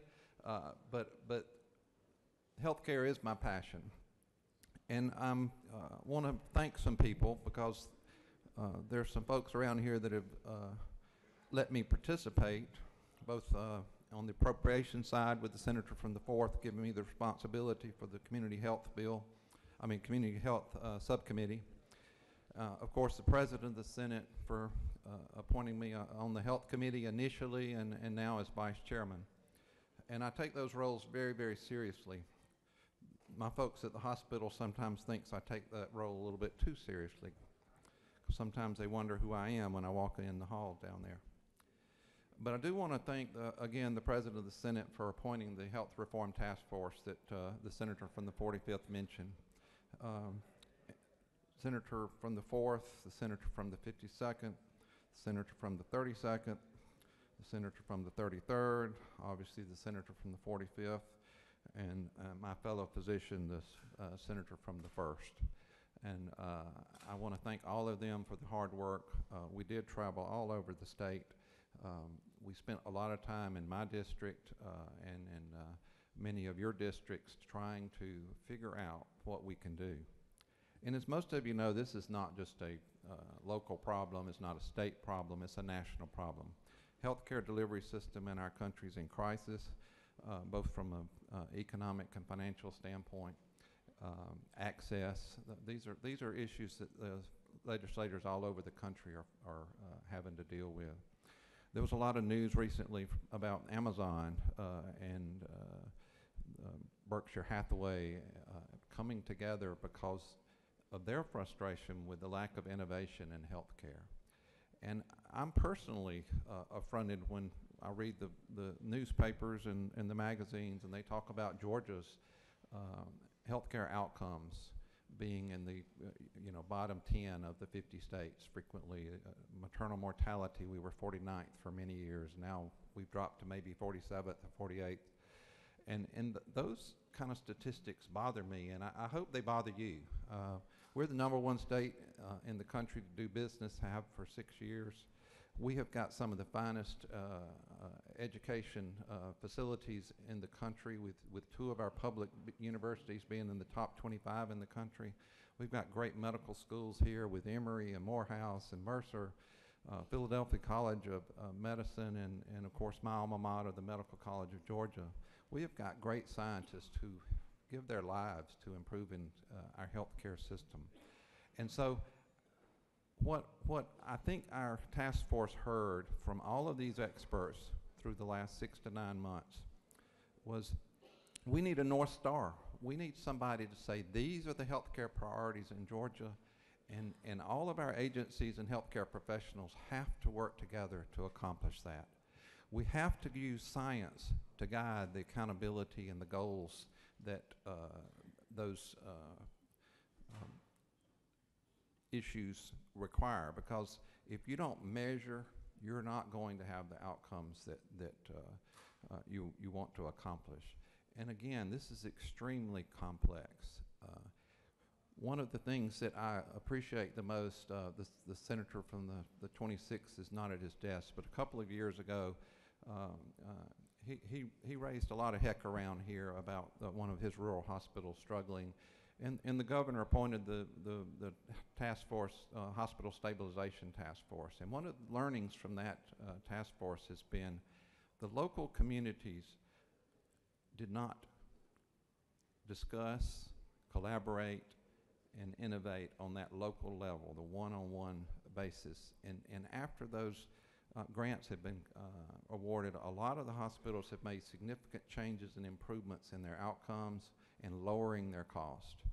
but health care is my passion. And I want to thank some people because there's some folks around here that have let me participate, both on the appropriation side with the senator from the 4th giving me the responsibility for the community health subcommittee. Of course, the president of the Senate for appointing me on the health committee initially and now as vice chairman. And I take those roles very, very seriously. My folks at the hospital sometimes thinks I take that role a little bit too seriously. Sometimes they wonder who I am when I walk in the hall down there. But I do want to thank, again, the President of the Senate for appointing the Health Reform Task Force that the Senator from the 45th mentioned. Senator from the 4th, the Senator from the 52nd, the Senator from the 32nd, the Senator from the 33rd, obviously the Senator from the 45th, and my fellow physician, the Senator from the 1st. And I want to thank all of them for the hard work. We did travel all over the state. We spent a lot of time in my district and in many of your districts trying to figure out what we can do. And as most of you know, this is not just a local problem, it's not a state problem, it's a national problem. Healthcare delivery system in our country is in crisis, both from an economic and financial standpoint. Access, these are issues that the legislators all over the country are having to deal with. There was a lot of news recently about Amazon and Berkshire Hathaway coming together because of their frustration with the lack of innovation in healthcare. And I'm personally affronted when I read the newspapers and the magazines and they talk about Georgia's healthcare outcomes being in the bottom 10 of the 50 states frequently. Maternal mortality, we were 49th for many years. Now we've dropped to maybe 47th or 48th. And those kind of statistics bother me, and I hope they bother you. We're the #1 state in the country to do business, have for 6 years. We have got some of the finest education facilities in the country, with two of our public universities being in the top 25 in the country. We've got great medical schools here with Emory and Morehouse and Mercer, Philadelphia College of Medicine, and of course my alma mater, the Medical College of Georgia. We have got great scientists who give their lives to improving our healthcare system. And so what I think our task force heard from all of these experts through the last 6 to 9 months was, we need a North Star. We need somebody to say, these are the healthcare priorities in Georgia, and all of our agencies and healthcare professionals have to work together to accomplish that. We have to use science to guide the accountability and the goals that those issues require, because if you don't measure, you're not going to have the outcomes that you want to accomplish. And again, this is extremely complex. One of the things that I appreciate the most, the senator from the 26th is not at his desk, but a couple of years ago, he raised a lot of heck around here about one of his rural hospitals struggling, and the governor appointed the task force, hospital stabilization task force. And one of the learnings from that task force has been the local communities did not discuss, collaborate, and innovate on that local level, the one-on-one basis. And after those grants have been awarded, a lot of the hospitals have made significant changes and improvements in their outcomes and lowering their cost.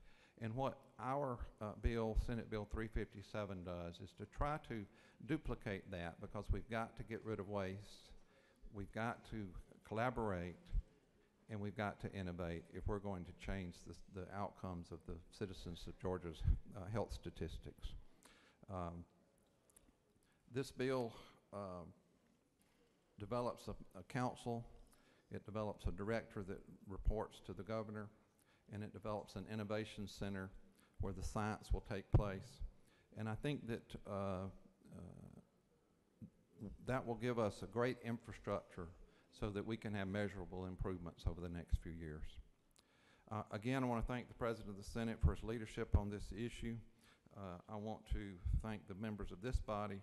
And what our bill, Senate Bill 357, does is to try to duplicate that, because we've got to get rid of waste, we've got to collaborate, and we've got to innovate if we're going to change the outcomes of the citizens of Georgia's health statistics. This bill develops a council, it develops a director that reports to the governor, and it develops an innovation center where the science will take place. And I think that that will give us a great infrastructure so that we can have measurable improvements over the next few years. Again, I want to thank the President of the Senate for his leadership on this issue. I want to thank the members of this body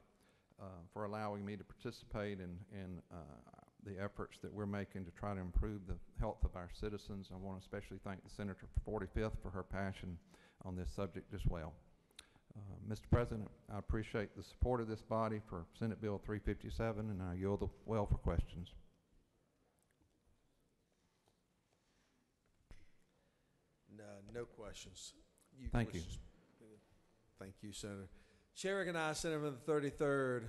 for allowing me to participate in the efforts that we're making to try to improve the health of our citizens. I want to especially thank the Senator for 45th for her passion on this subject as well. Mr. President, I appreciate the support of this body for Senate Bill 357, and I yield the well for questions. No questions. Thank you. Thank you, Senator. Chair recognizes Senator from the 33rd,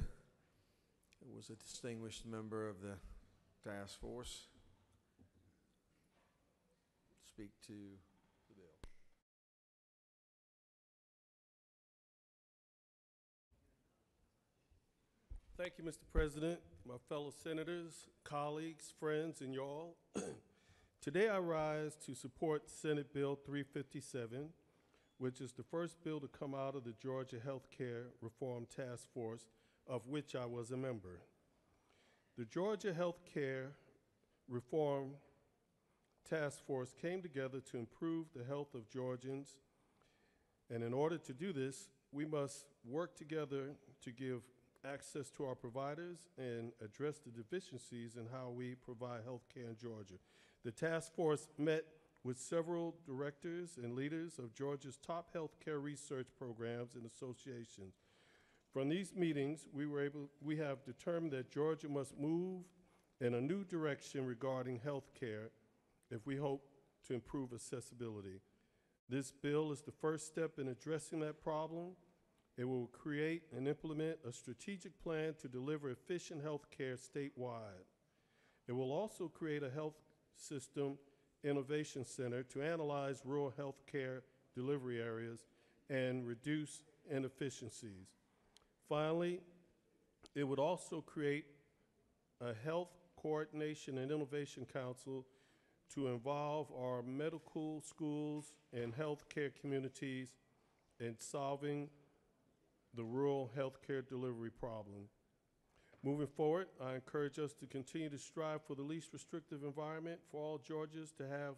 who was a distinguished member of the task force, speak to the bill. Thank you, Mr. President, my fellow senators, colleagues, friends, and y'all. Today I rise to support Senate Bill 357, which is the first bill to come out of the Georgia Healthcare Reform Task Force, of which I was a member. The Georgia Healthcare Reform Task Force came together to improve the health of Georgians, and in order to do this, we must work together to give access to our providers and address the deficiencies in how we provide health care in Georgia. The task force met with several directors and leaders of Georgia's top healthcare research programs and associations. From these meetings, we have determined that Georgia must move in a new direction regarding healthcare if we hope to improve accessibility. This bill is the first step in addressing that problem. It will create and implement a strategic plan to deliver efficient health care statewide. It will also create a health system innovation center to analyze rural health care delivery areas and reduce inefficiencies. Finally, it would also create a health coordination and innovation council to involve our medical schools and healthcare communities in solving the rural healthcare delivery problem. Moving forward, I encourage us to continue to strive for the least restrictive environment for all Georgians to have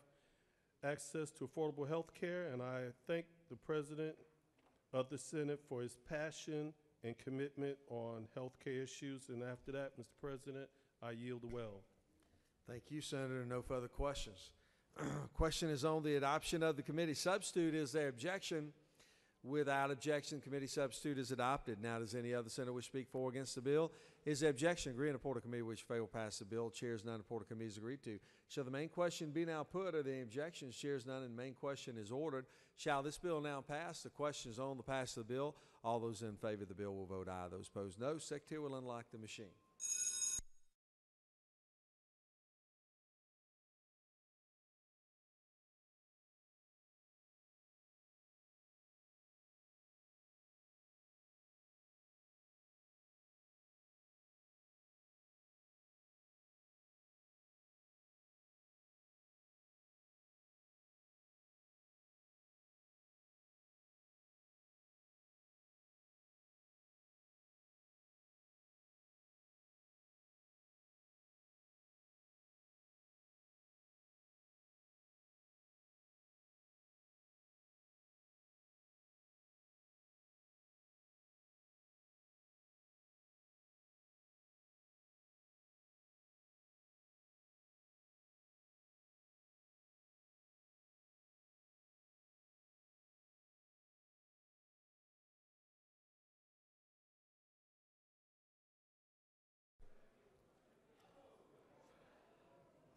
access to affordable health care, and I thank the President of the Senate for his passion and commitment on health care issues. And after that, Mr. President, I yield the well. Thank you, Senator. No further questions. Question is on the adoption of the committee substitute. Is there objection? Without objection, committee substitute is adopted. Now, does any other senator wish to speak for or against the bill? Is there objection? Agree in the Report of Committee which fail pass the bill. Chairs none. The Report of Committee is agreed to. Shall the main question be now put? Are there objections? Chairs none, and the main question is ordered. Shall this bill now pass? The question is on the pass of the bill. All those in favor of the bill will vote aye. Those opposed, no. Secretary will unlock the machine.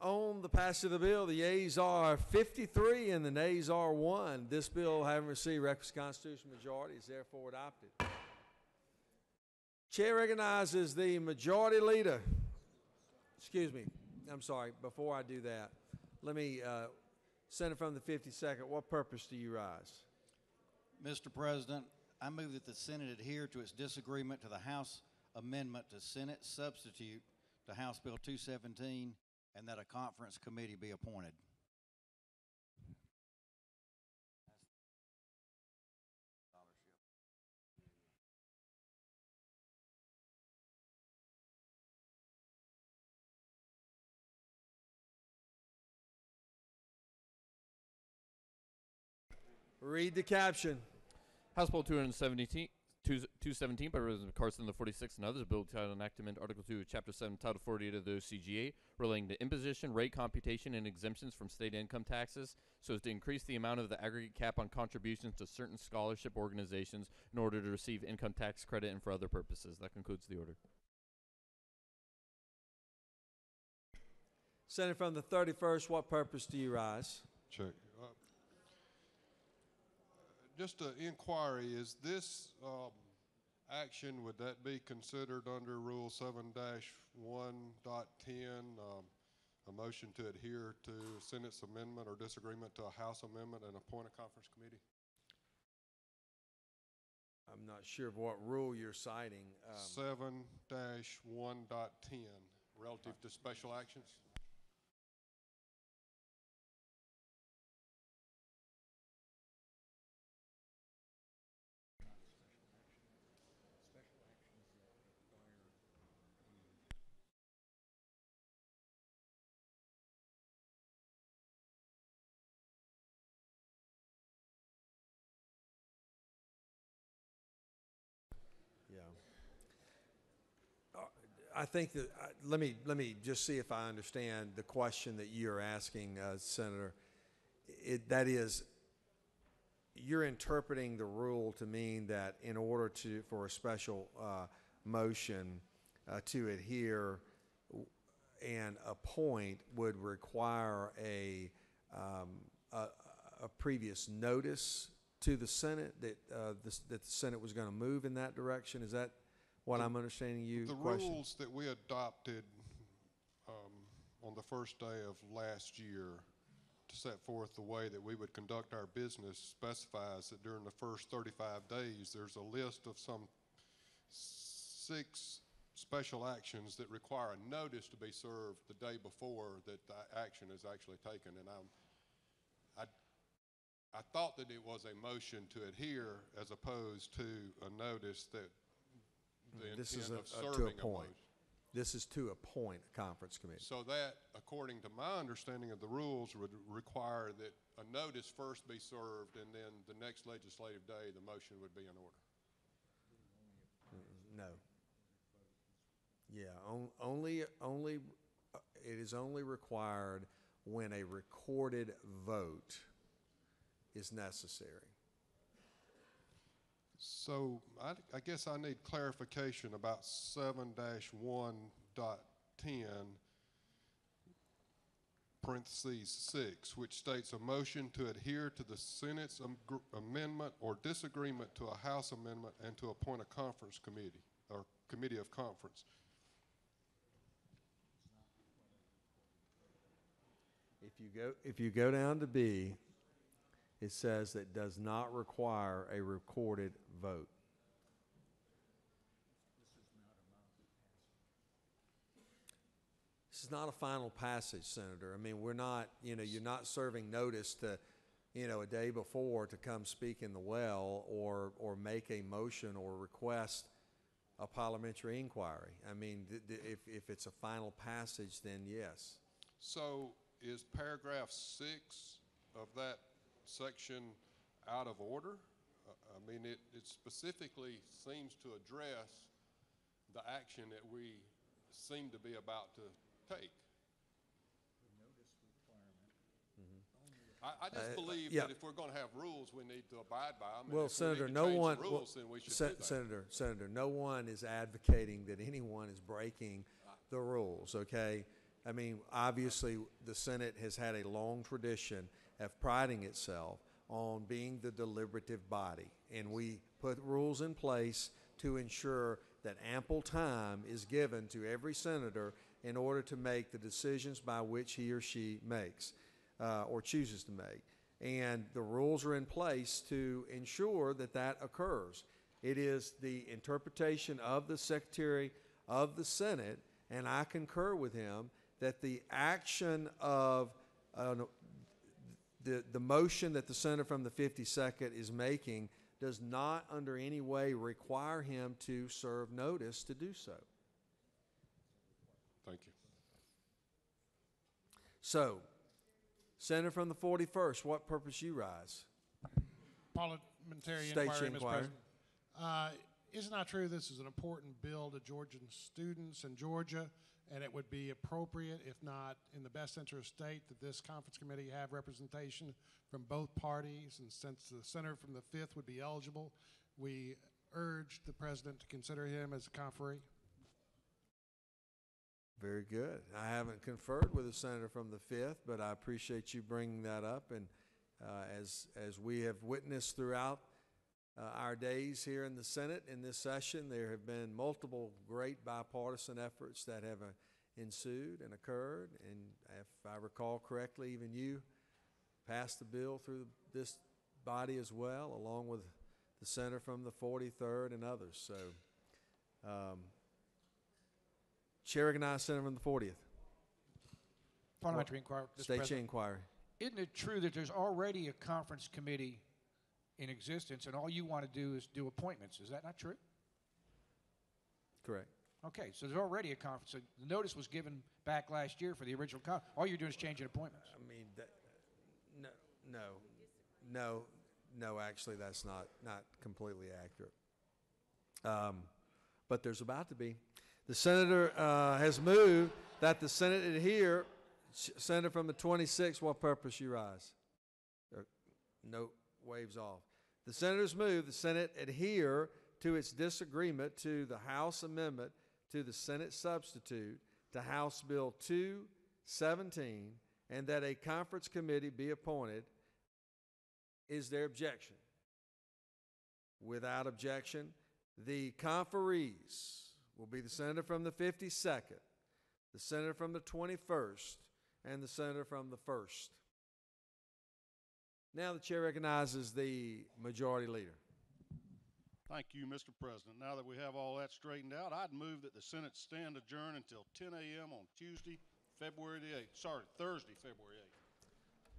On the passage of the bill, the yeas are 53 and the nays are 1. This bill, having received requisite constitutional majority, is therefore adopted. Chair recognizes the majority leader. Excuse me. I'm sorry. Before I do that, let me, Senator from the 52nd, what purpose do you rise? Mr. President, I move that the Senate adhere to its disagreement to the House amendment to Senate substitute to House Bill 217 and that a conference committee be appointed. Read the caption. House Bill 217 by Representative Carson, the 46th, and others, a bill titled enactment, Article 2 of Chapter 7, Title 48 of the OCGA, relating to imposition, rate computation, and exemptions from state income taxes, so as to increase the amount of the aggregate cap on contributions to certain scholarship organizations in order to receive income tax credit and for other purposes. That concludes the order. Senator from the 31st, what purpose do you rise? Check. Just an inquiry, is this action, would that be considered under Rule 7-1.10, a motion to adhere to Senate's amendment or disagreement to a House amendment and appoint a conference committee? I'm not sure of what rule you're citing. 7-1.10, relative to special actions? I think that, let me just see if I understand the question that you're asking, Senator. That is, you're interpreting the rule to mean that in order for a special motion to adhere and appoint would require a previous notice to the Senate that that the Senate was going to move in that direction. Is that what I'm understanding you? The rules that we adopted on the first day of last year to set forth the way that we would conduct our business specifies that during the first 35 days there's a list of some 6 special actions that require a notice to be served the day before that the action is actually taken. And I thought that it was a motion to adhere as opposed to a notice that the this intent is of serving to appoint. This is to appoint a conference committee. So that, according to my understanding of the rules, would require that a notice first be served, and then the next legislative day, the motion would be in order. No. Yeah, only it is only required when a recorded vote is necessary. So I guess I need clarification about 7-1.10, parentheses 6, which states a motion to adhere to the Senate's amendment or disagreement to a House amendment and to appoint a conference committee or committee of conference. If you go down to B, it says that does not require a recorded vote. This is not a final passage, Senator. I mean, we're not, you're not serving notice to, a day before to come speak in the well or make a motion or request a parliamentary inquiry. I mean, if it's a final passage, then yes. So is paragraph 6 of that section out of order? I mean, it specifically seems to address the action that we seem to be about to take. I just believe that if we're going to have rules, we need to abide by them. Well, Senator, no one. Senator, no one is advocating that anyone is breaking the rules. Okay, I mean, obviously, the Senate has had a long tradition of priding itself on being the deliberative body, and we put rules in place to ensure that ample time is given to every senator in order to make the decisions by which he or she makes or chooses to make. And the rules are in place to ensure that that occurs. It is the interpretation of the Secretary of the Senate, and I concur with him, that the action of the motion that the senator from the 52nd is making does not under any way require him to serve notice to do so. Thank you. So, Senator from the 41st, what purpose you rise? Parliamentary State inquiry, Mr. inquiry. President. Is it not true this is an important bill to Georgian students in Georgia, and it would be appropriate, if not in the best interest of the state, that this conference committee have representation from both parties? And since the senator from the 5th would be eligible, we urge the president to consider him as a conferee. Very good. I haven't conferred with the senator from the 5th, but I appreciate you bringing that up. And as we have witnessed throughout our days here in the Senate in this session, there have been multiple great bipartisan efforts that have ensued and occurred. And if I recall correctly, even you passed the bill through this body as well, along with the senator from the 43rd and others. So, Chair recognizes Senator from the 40th. Parliamentary inquiry. State inquiry. Isn't it true that there's already a conference committee in existence, and all you want to do is do appointments? Is that not true? Correct. Okay, so there's already a conference. So the notice was given back last year for the original conference. All you're doing is changing appointments. I mean, no. Actually, that's not completely accurate. But there's about to be. The senator has moved that the Senate adhere. Senator from the 26th, what purpose you rise? No, waves off. The senator's moved the Senate adhere to its disagreement to the House amendment to the Senate substitute to House Bill 217, and that a conference committee be appointed. Is there objection? Without objection, the conferees will be the senator from the 52nd, the senator from the 21st, and the senator from the 1st. Now the chair recognizes the majority leader. Thank you, Mr. President. Now that we have all that straightened out, I'd move that the Senate stand adjourned until 10 a.m. on Thursday, February 8th.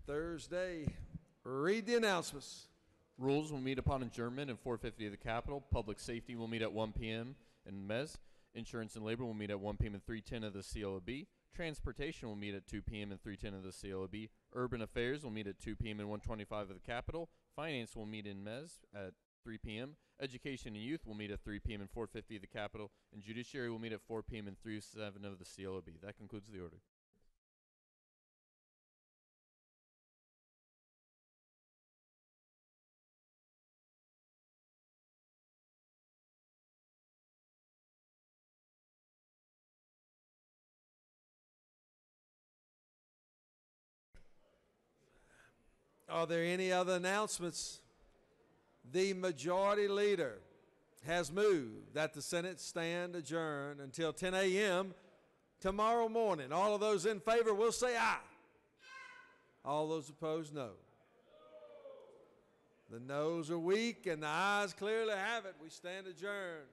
Thursday. Read the announcements. Rules will meet upon adjournment in 450 of the Capitol. Public safety will meet at 1 p.m. in Mez. Insurance and Labor will meet at 1 p.m. and 3:10 of the CLOB. Transportation will meet at 2 p.m. and 3:10 of the CLOB. Urban Affairs will meet at 2 p.m. and 1:25 of the Capitol. Finance will meet in MES at 3 p.m. Education and Youth will meet at 3 p.m. and 4:50 of the Capitol. And Judiciary will meet at 4 p.m. and 3:07 of the CLOB. That concludes the order. Are there any other announcements? The majority leader has moved that the Senate stand adjourned until 10 a.m. tomorrow morning. All of those in favor will say aye. All those opposed, no. The noes are weak and the ayes clearly have it. We stand adjourned.